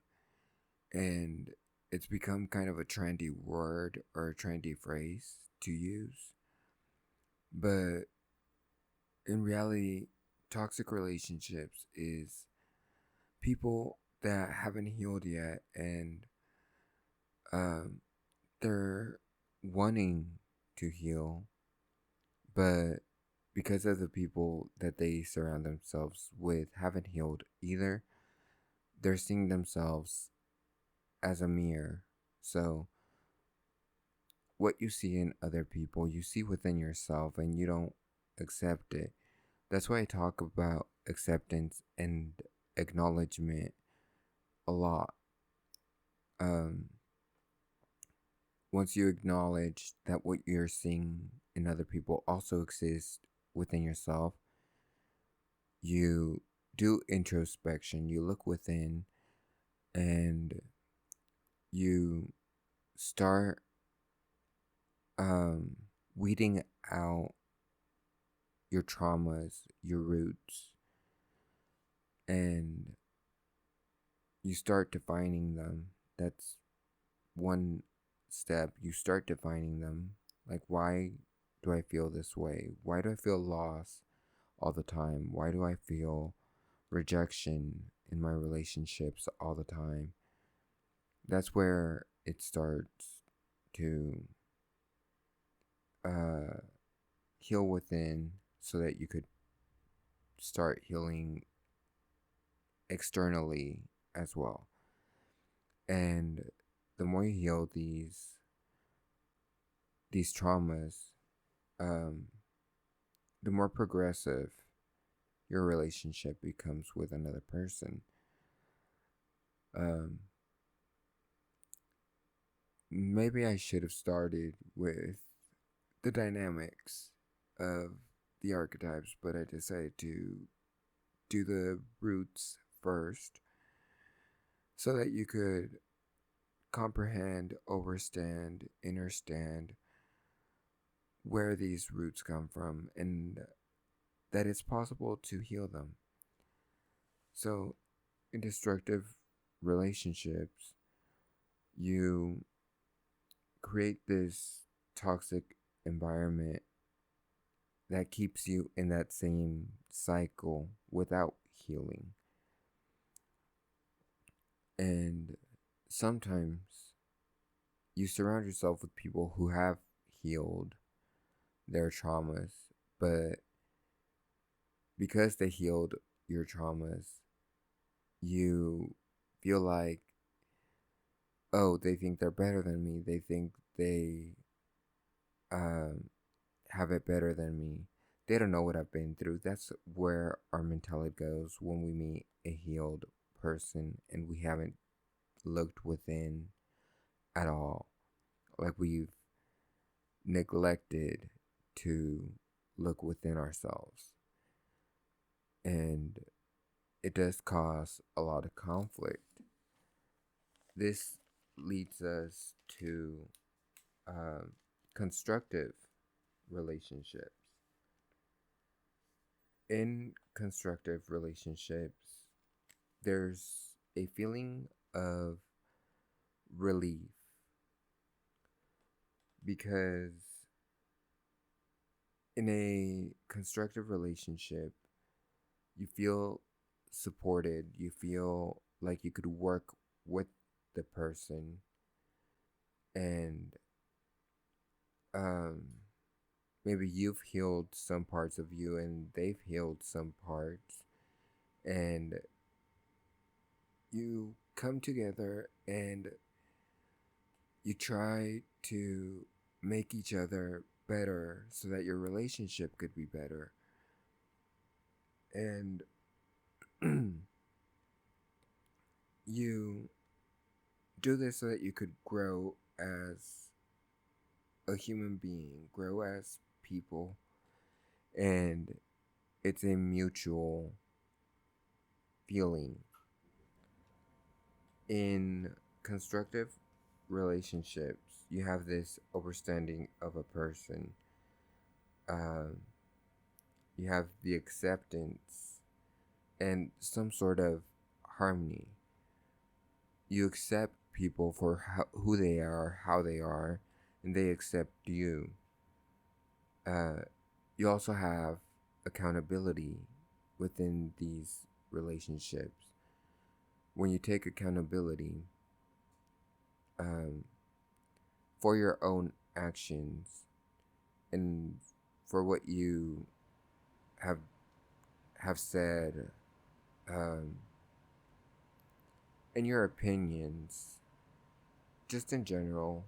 and it's become kind of a trendy word or a trendy phrase to use. But in reality, toxic relationships is people that haven't healed yet, and um, they're wanting to heal, but because of the people that they surround themselves with haven't healed either, they're seeing themselves as a mirror. So, what you see in other people, you see within yourself, and you don't accept it. That's why I talk about acceptance and acknowledgement a lot. Um, Once you acknowledge that what you're seeing in other people also exists within yourself, you do introspection, you look within, and you start um, weeding out your traumas, your roots, and you start defining them. That's one step. You start defining them. Like, why do I feel this way? Why do I feel lost all the time? Why do I feel rejection in my relationships all the time? That's where it starts to uh, heal within so that you could start healing externally as well. And the more you heal these traumas, um, the more progressive your relationship becomes with another person. Um, Maybe I should have started with the dynamics of the archetypes, but I decided to do the roots first so that you could comprehend, overstand, understand where these roots come from and that it's possible to heal them. So, in destructive relationships, you create this toxic environment that keeps you in that same cycle without healing. And sometimes you surround yourself with people who have healed their traumas, but because they healed your traumas, you feel like, oh, they think they're better than me. They think they um, have it better than me. They don't know what I've been through. That's where our mentality goes when we meet a healed person and we haven't looked within at all. Like we've neglected to look within ourselves. And it does cause a lot of conflict. This leads us to constructive relationships. In constructive relationships, there's a feeling of relief because in a constructive relationship, you feel supported, you feel like you could work with the person, and um, maybe you've healed some parts of you and they've healed some parts, and you come together and you try to make each other better so that your relationship could be better. And you do this so that you could grow as a human being, grow as people, and it's a mutual feeling. In constructive relationships, you have this understanding of a person. Um, you have the acceptance and some sort of harmony. You accept people for who they are, how they are, and they accept you. You also have accountability within these relationships. When you take accountability um, for your own actions and for what you have said, um, and your opinions, just in general,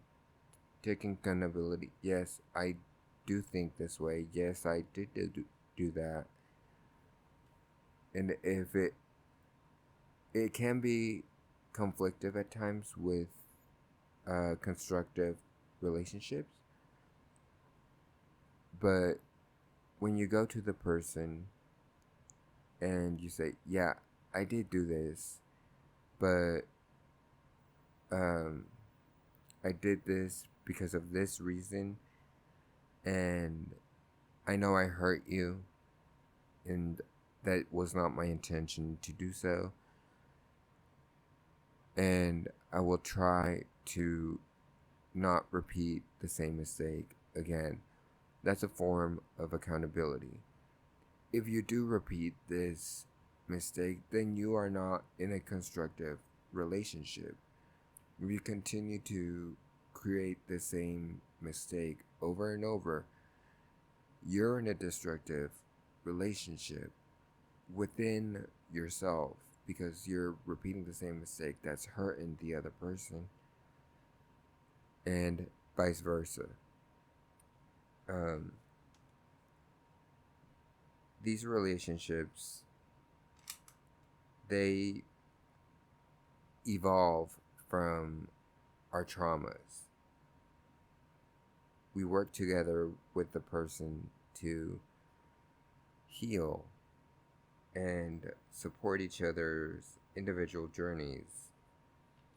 taking accountability. Yes, I do think this way. Yes, I did do that. And if it can be conflictive at times with constructive relationships, but when you go to the person and you say, "Yeah, I did do this, but um, I did this because of this reason, and I know I hurt you, and that was not my intention to do so, and I will try to not repeat the same mistake again." That's a form of accountability. If you do repeat this mistake, then you are not in a constructive relationship. If you continue to create the same mistake over and over, you're in a destructive relationship within yourself because you're repeating the same mistake that's hurting the other person, and vice versa. Um, these relationships, they evolve from our traumas. We work together with the person to heal and support each other's individual journeys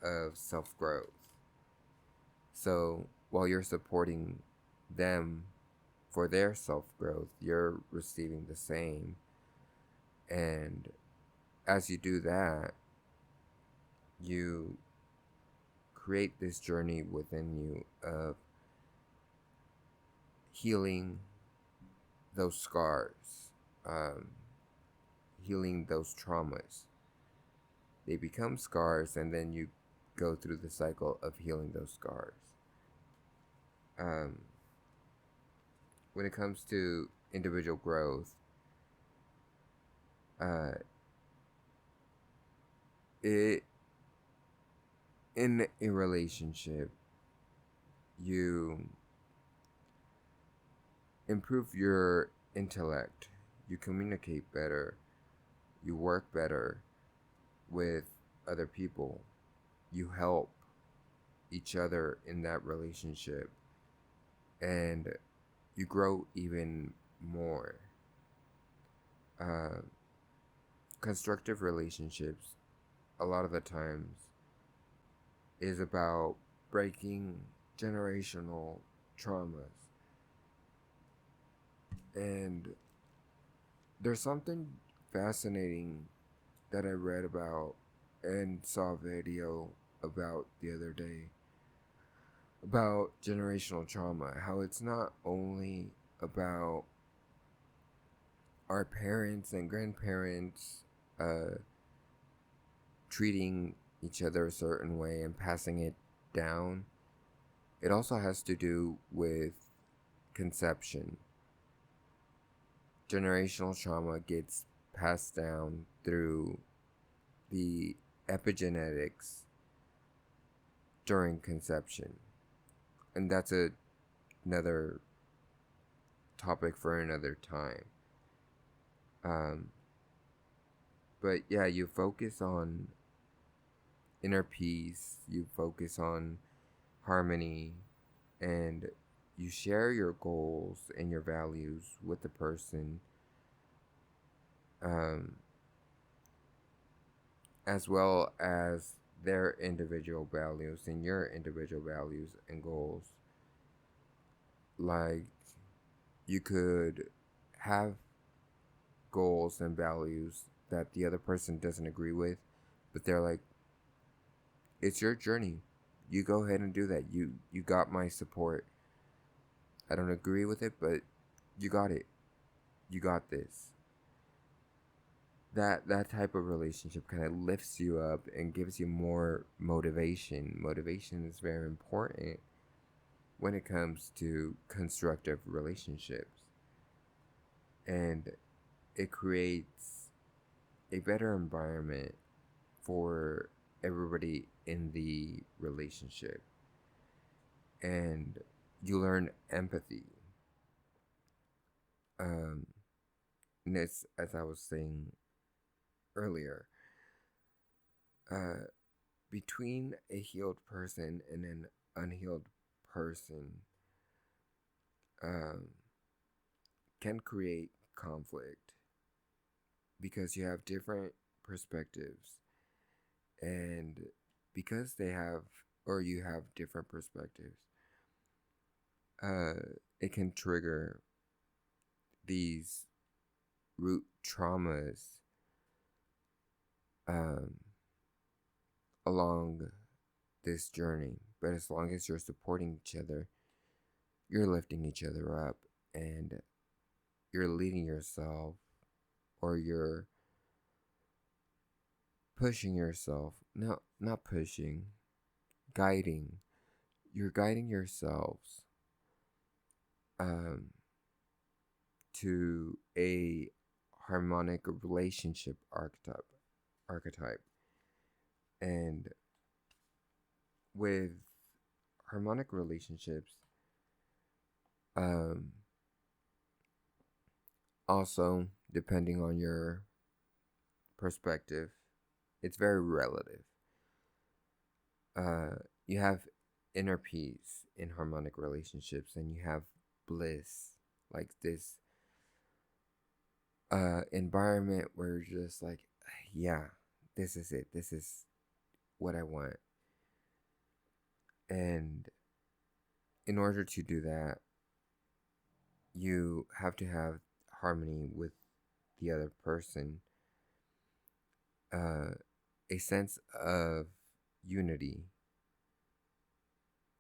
of self growth. So while you're supporting them for their self growth, you're receiving the same. And as you do that, you create this journey within you of healing those scars, um, healing those traumas. They become scars, and then you go through the cycle of healing those scars. Um, when it comes to individual growth, uh, it in a relationship, you improve your intellect, you communicate better, you work better with other people, you help each other in that relationship, and you grow even more. Uh, Constructive relationships, a lot of the times, is about breaking generational traumas. And there's something fascinating that I read about and saw a video about the other day about generational trauma, how it's not only about our parents and grandparents uh, treating each other a certain way and passing it down. It also has to do with conception. Generational trauma gets passed down through the epigenetics during conception. And that's another topic for another time. Um, but yeah, you focus on inner peace, you focus on harmony, and you share your goals and your values with the person, um, as well as their individual values and your individual values and goals. Like, you could have goals and values that the other person doesn't agree with, but they're like, it's your journey. You go ahead and do that. You got my support. I don't agree with it, but you got it. You got this. That type of relationship kind of lifts you up and gives you more motivation. Motivation is very important when it comes to constructive relationships. And it creates a better environment for everybody in the relationship. And you learn empathy. Um, and it's, as I was saying earlier, uh, between a healed person and an unhealed person, um, can create conflict because you have different perspectives. And because they have, or you have different perspectives, uh, it can trigger these root traumas um, along this journey. But as long as you're supporting each other, you're lifting each other up, and you're leading yourself, or you're pushing yourself. No, not pushing, guiding. You're guiding yourselves um, to a harmonic relationship archetype. And with harmonic relationships, um, also depending on your perspective, it's very relative. Uh, you have inner peace in harmonic relationships, and you have bliss, like this environment where you're just like, yeah, this is it. This is what I want. And in order to do that, you have to have harmony with the other person, uh, a sense of unity.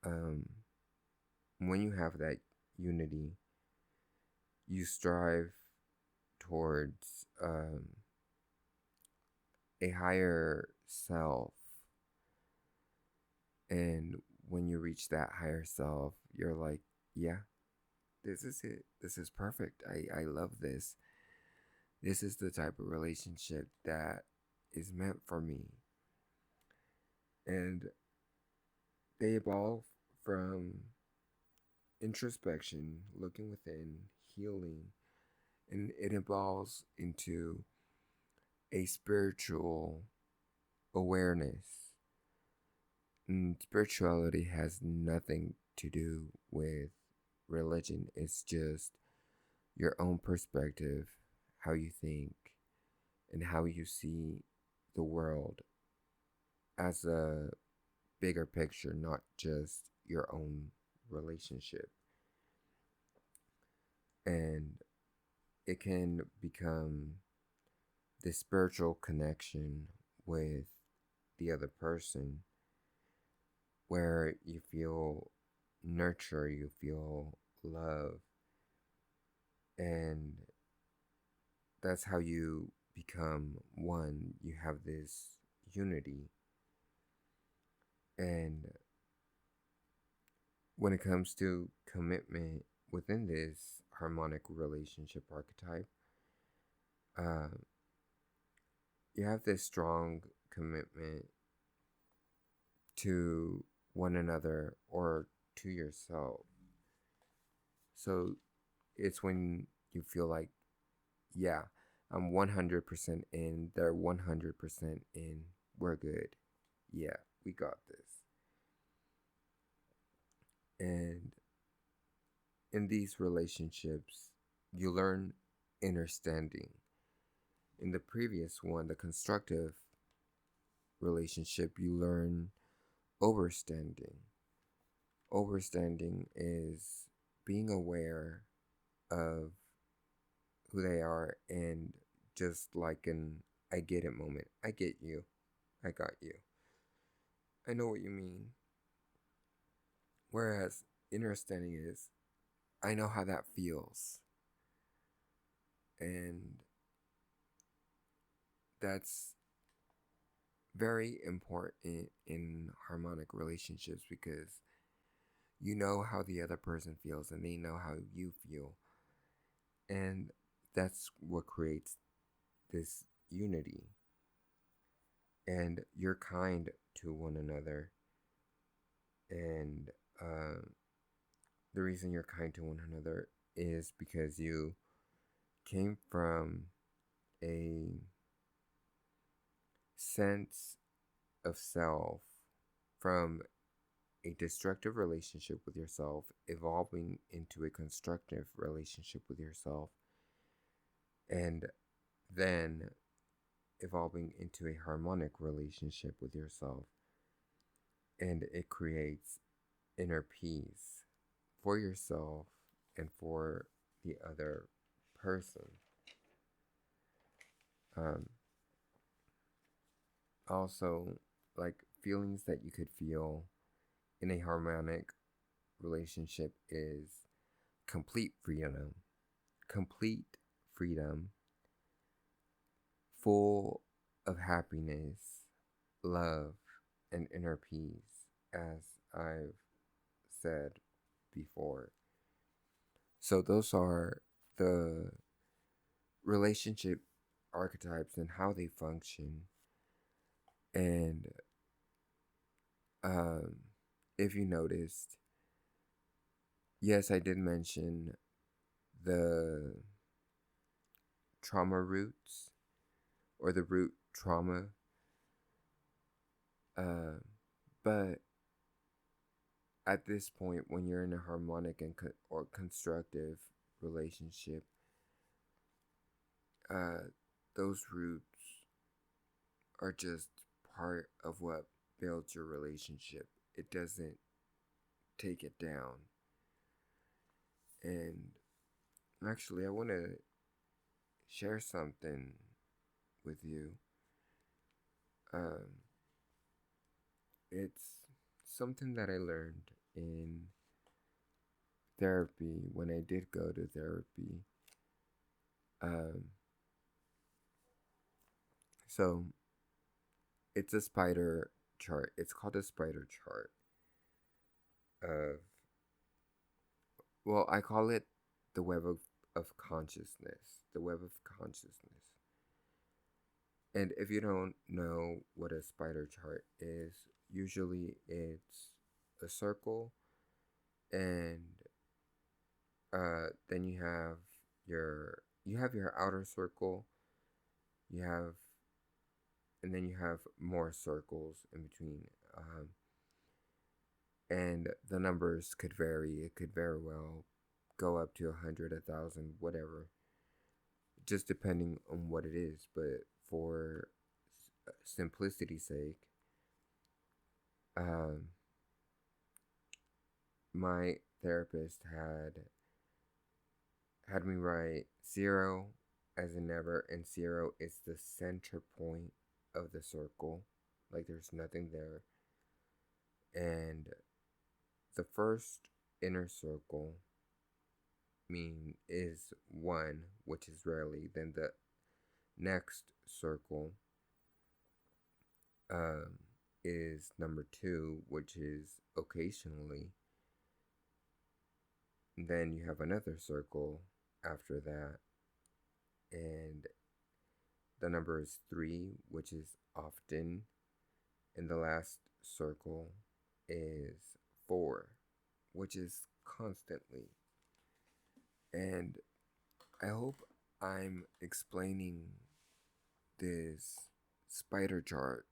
Um, when you have that unity, you strive towards a higher self. And when you reach that higher self, you're like, yeah, this is it. This is perfect. I love this. This is the type of relationship that is meant for me. And they evolve from introspection, looking within, healing, and it evolves into a spiritual awareness. And spirituality has nothing to do with religion, it's just your own perspective, how you think, and how you see the world as a bigger picture, not just your own relationship. And it can become this spiritual connection with the other person where you feel nurture, you feel love, and that's how you become one. You have this unity. And when it comes to commitment within this harmonic relationship archetype, uh, you have this strong commitment to one another or to yourself. So it's when you feel like, yeah, I'm 100% in, they're 100% in, we're good. Yeah, we got this. And in these relationships, you learn understanding. In the previous one, the constructive relationship, you learn overstanding. Overstanding is being aware of who they are and just like an I get it moment. I get you. I got you. I know what you mean. Whereas understanding is I know how that feels. And that's very important in harmonic relationships because you know how the other person feels and they know how you feel. And that's what creates this unity. And you're kind to one another. And the reason you're kind to one another is because you came from a sense of self, from a destructive relationship with yourself, evolving into a constructive relationship with yourself, and then evolving into a harmonic relationship with yourself. And it creates inner peace for yourself and for the other person. Um, Also, like feelings that you could feel in a harmonic relationship is complete freedom, complete freedom, full of happiness, love, and inner peace, as I've said before. So, those are the relationship archetypes and how they function. And um, if you noticed, yes, I did mention the trauma roots or the root trauma, uh, but at this point, when you're in a harmonic and or constructive relationship, uh, those roots are just part of what builds your relationship. It doesn't take it down. And actually, I want to share something with you. Um, it's something that I learned in therapy when I did go to therapy. Um, so it's a spider chart. It's called a spider chart of, well, I call it the web of consciousness. The web of consciousness. And if you don't know what a spider chart is, usually it's a circle, and then you have you have your outer circle, you have and then you have more circles in between. And the numbers could vary. It could very well go up to 100, 1,000, whatever, just depending on what it is. But for simplicity's sake, um, my therapist had me write 0 as in never, and 0 is the center point of the circle, like there's nothing there. And the first inner circle is 1, which is rarely. Then the next circle is number 2, which is occasionally. Then you have another circle after that, and the number is 3, which is often, and the last circle is 4, which is constantly. And I hope I'm explaining this spider chart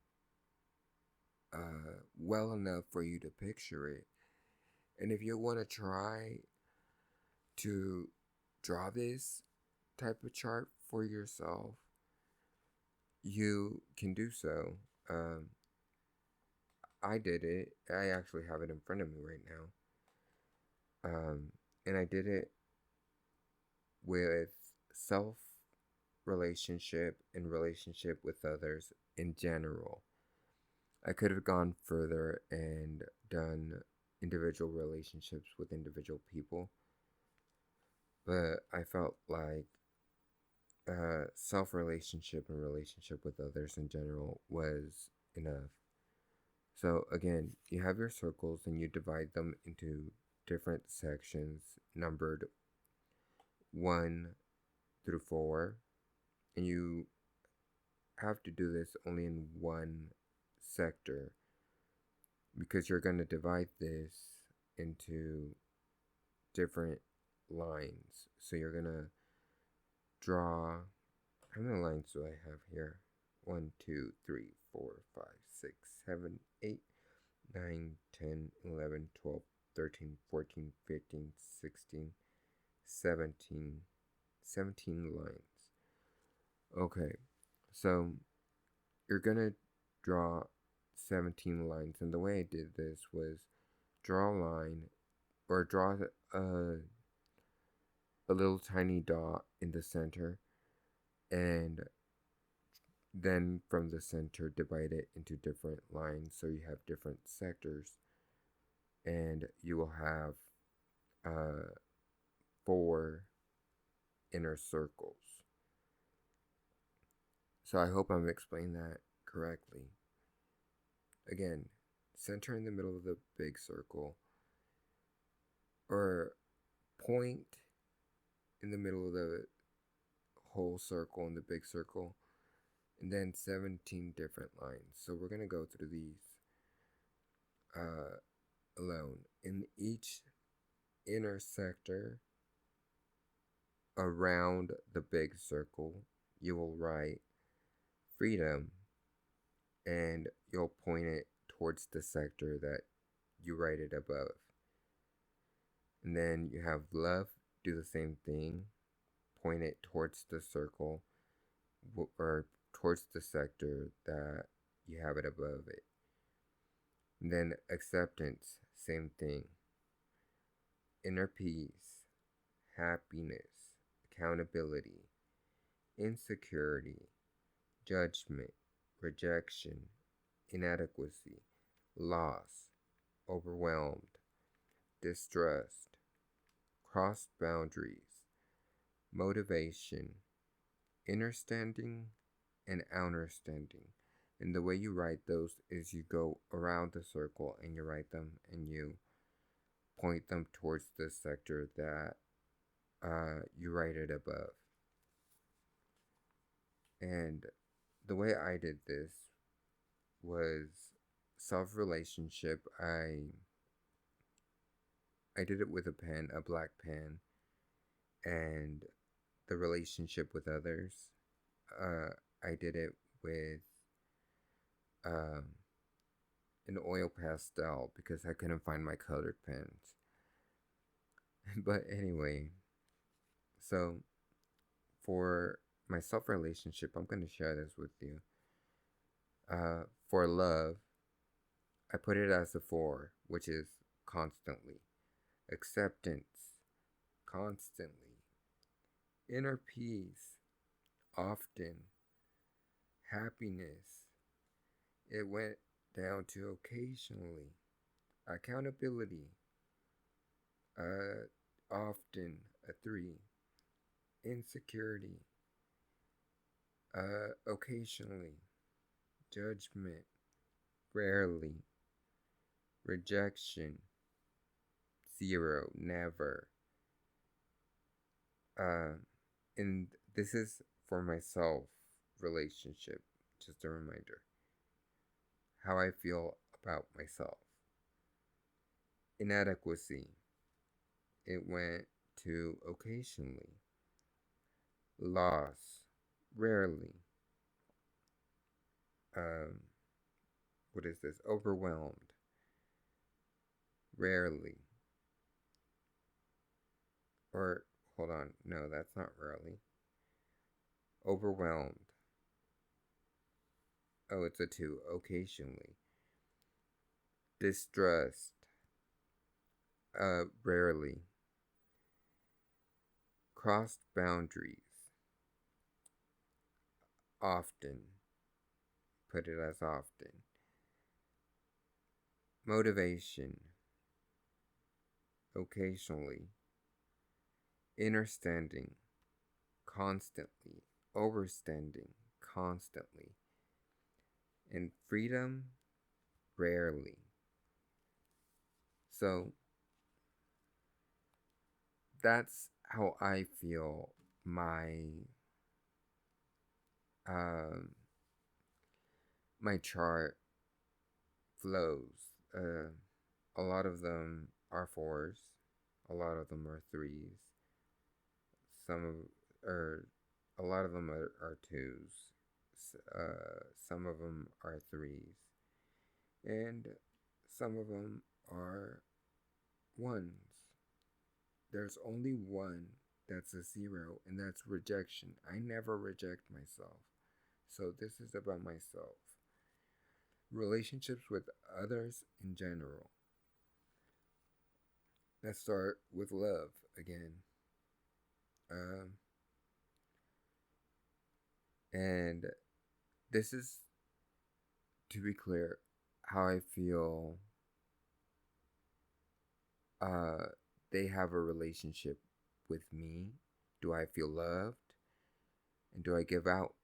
well enough for you to picture it. And if you want to try to draw this type of chart for yourself, you can do so. I did it. I actually have it in front of me right now. And I did it with self relationship and relationship with others in general. I could have gone further and done individual relationships with individual people, but I felt like self relationship and relationship with others in general was enough. So again, you have your circles and you divide them into different sections numbered 1 through 4, and you have to do this only in one sector because you're going to divide this into different lines. So you're going to draw, how many lines do I have here? 1, 2, 3, 4, 5, 6, 7, 8, 9, 10, 11, 12, 13, 14, 15, 16, 17 lines. Okay, so you're gonna draw 17 lines, and the way I did this was draw a line or draw a little tiny dot in the center, and then from the center divide it into different lines so you have different sectors, and you will have 4 inner circles. So I hope I'm explaining that correctly. Again, center in the middle of the big circle, or point in the middle of the whole circle in the big circle, and then 17 different lines. So we're going to go through these alone. In each inner sector around the big circle, you will write freedom, and you'll point it towards the sector that you write it above. And then you have love, do the same thing, point it towards the circle or towards the sector that you have it above it. And then acceptance, same thing. Inner peace, happiness, accountability, insecurity, judgment, rejection, inadequacy, loss, overwhelmed, distrust, crossed boundaries, motivation, understanding, and understanding. And the way you write those is you go around the circle and you write them and you point them towards the sector that you write it above. And the way I did this was self-relationship. I did it with a pen, a black pen, and the relationship with others. I did it with um, an oil pastel because I couldn't find my colored pens. But anyway, so for my self relationship, I'm going to share this with you. For love, I put it as a 4, which is constantly. Acceptance, constantly. Inner peace, often. Happiness, it went down to occasionally. Accountability, often a 3. Insecurity, occasionally. Judgment, rarely. Rejection, 0, never. And this is for myself relationship, just a reminder. How I feel about myself. Inadequacy, it went to occasionally. Loss, rarely. What is this? Overwhelmed, rarely. Or, hold on, no, that's not rarely. Overwhelmed. Oh, it's a 2, occasionally. Distrust, rarely. Crossed boundaries, often. Put it as often. Motivation, occasionally. Understanding, constantly. Overstanding, constantly. And freedom, rarely. So that's how I feel um, my chart flows. A lot of them are 4s, a lot of them are 3s, some of or a lot of them are 2s, some of them are 3s, and some of them are 1s. There's only one that's a 0, and that's rejection. I never reject myself. So this is about myself. Relationships with others in general. Let's start with love again. And this is, to be clear, how I feel they have a relationship with me. Do I feel loved? And do I give out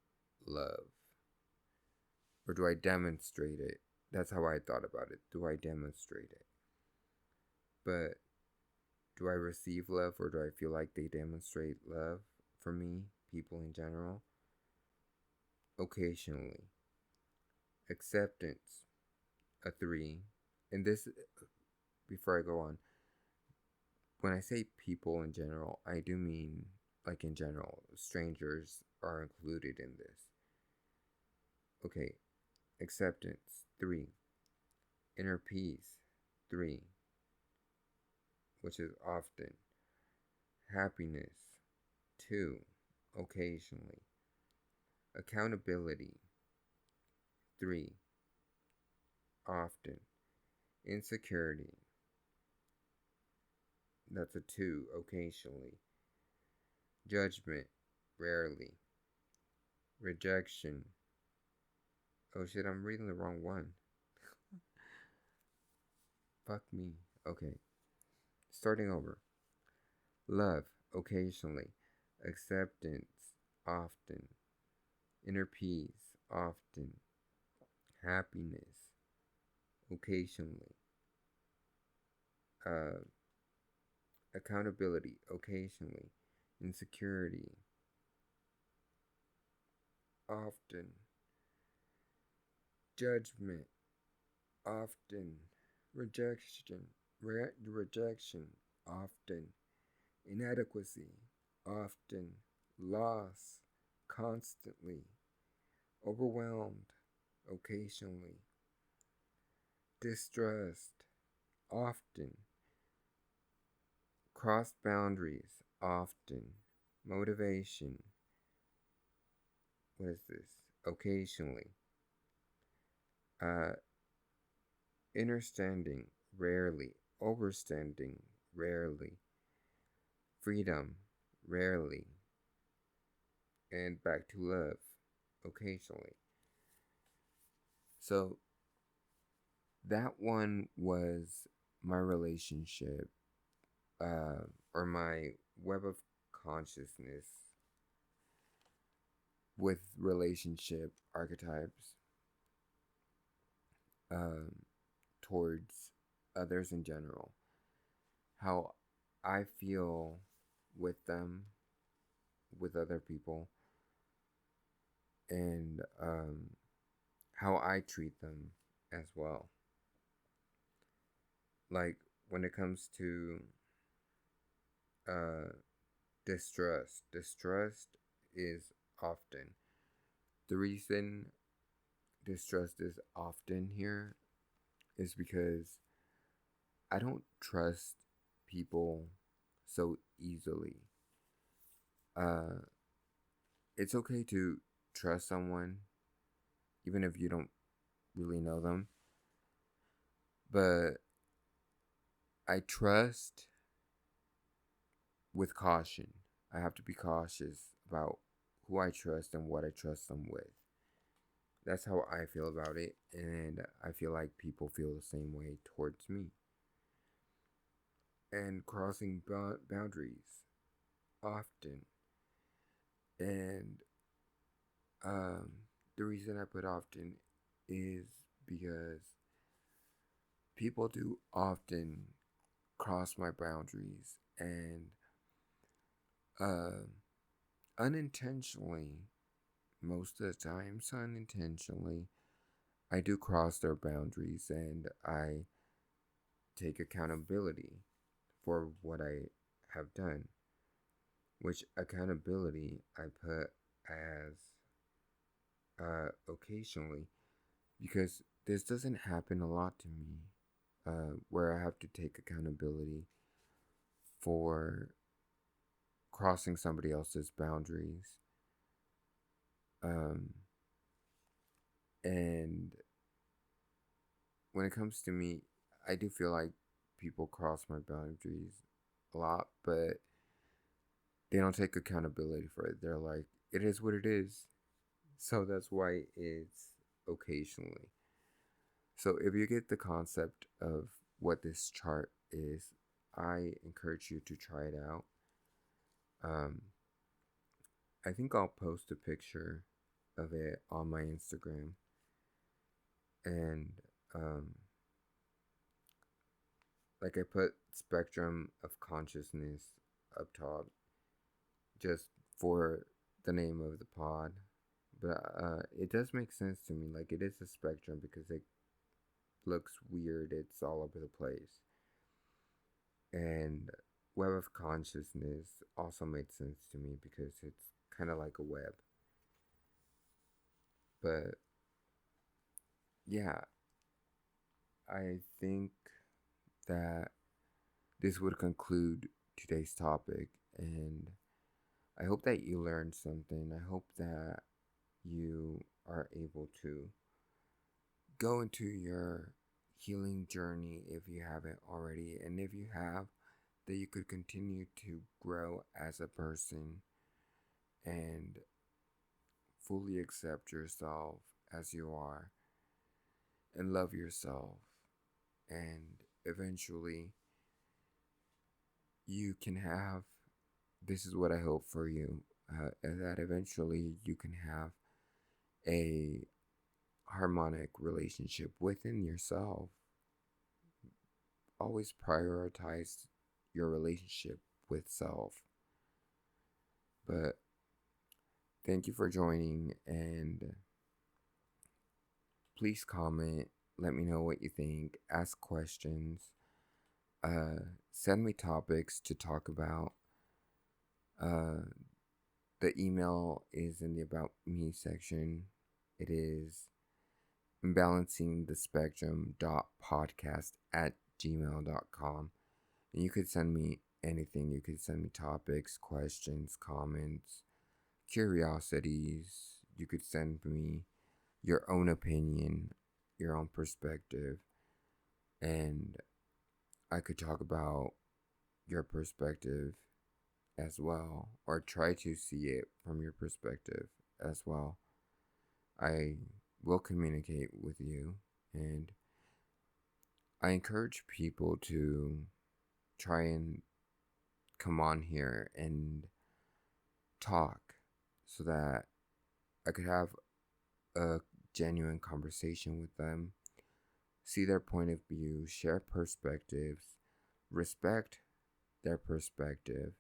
love? Or do I demonstrate it? That's how I thought about it. Do I demonstrate it? But do I receive love, or do I feel like they demonstrate love for me, people in general? Occasionally. Acceptance, a 3. And this, before I go on, when I say people in general, I do mean, like, in general. Strangers are included in this. Okay, acceptance, 3. Inner peace, 3, which is often. Happiness, 2, occasionally. Accountability, 3, often. Insecurity, that's a 2, occasionally. Judgment, rarely. Rejection. Oh shit, I'm reading the wrong one. Fuck me. Okay. Starting over. Love, occasionally. Acceptance, often. Inner peace, often. Happiness, occasionally. Accountability, occasionally. Insecurity, often. Judgment, often. Rejection, often. Inadequacy, often. loss constantly, overwhelmed occasionally, distrust often, cross boundaries often, motivation, what is this? Occasionally, uh, understanding rarely, overstanding rarely, freedom rarely, and back to love occasionally. So that one was my relationship, or my web of consciousness with relationship archetypes, um, towards others in general. How I feel with them, with other people, and how I treat them as well. Like when it comes to uh, distrust is often. The reason distrust is often here is because I don't trust people so easily. Uh, it's okay to trust someone even if you don't really know them, but I trust with caution. I have to be cautious about who I trust and what I trust them with. That's how I feel about it, and I feel like people feel the same way towards me. And crossing boundaries often. And um, the reason I put often is because people do often cross my boundaries, and uh, unintentionally, most of the times unintentionally, I do cross their boundaries and I take accountability for what I have done, which accountability I put as occasionally, because this doesn't happen a lot to me, where I have to take accountability for crossing somebody else's boundaries. Um, and when it comes to me, I do feel like people cross my boundaries a lot, but they don't take accountability for it. They're like, it is what it is. So that's why it's occasionally. So if you get the concept of what this chart is, I encourage you to try it out. Um, I think I'll post a picture of it on my Instagram. And like I put spectrum of consciousness up top just for the name of the pod. But it does make sense to me. Like it is a spectrum because it looks weird. It's all over the place. And web of consciousness also made sense to me because it's kind of like a web. But yeah, I think that this would conclude today's topic, and I hope that you learned something. I hope that you are able to go into your healing journey if you haven't already, and if you have, that you could continue to grow as a person and fully accept yourself as you are and love yourself, and eventually you can have, this is what I hope for you, that eventually you can have a harmonic relationship within yourself. Always prioritize your relationship with self. But thank you for joining, and please comment, let me know what you think, ask questions, send me topics to talk about. The email is in the About Me section. It is imbalancingthespectrum.podcast@gmail.com. And you could send me anything. You could send me topics, questions, comments, curiosities. You could send me your own opinion, your own perspective, and I could talk about your perspective as well, or try to see it from your perspective as well. I will communicate with you, and I encourage people to try and come on here and talk so that I could have a genuine conversation with them, see their point of view, share perspectives, respect their perspective.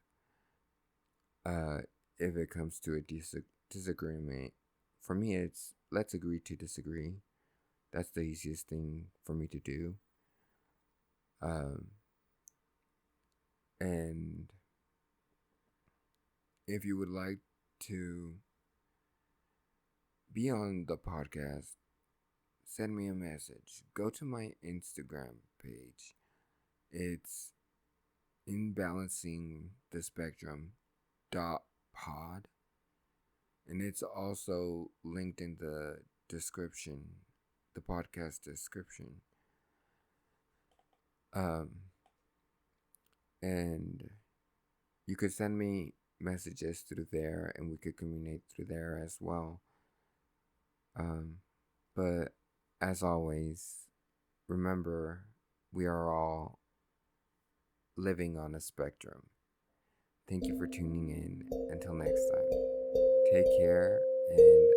If it comes to a disagreement, for me, it's let's agree to disagree. That's the easiest thing for me to do. And if you would like to be on the podcast, send me a message. Go to my Instagram page. It's imbalancingthespectrum.pod, and it's also linked in the description, the podcast description. And you could send me messages through there, and we could communicate through there as well. But as always, remember, we are all living on a spectrum. Thank you for tuning in. Until next time, take care and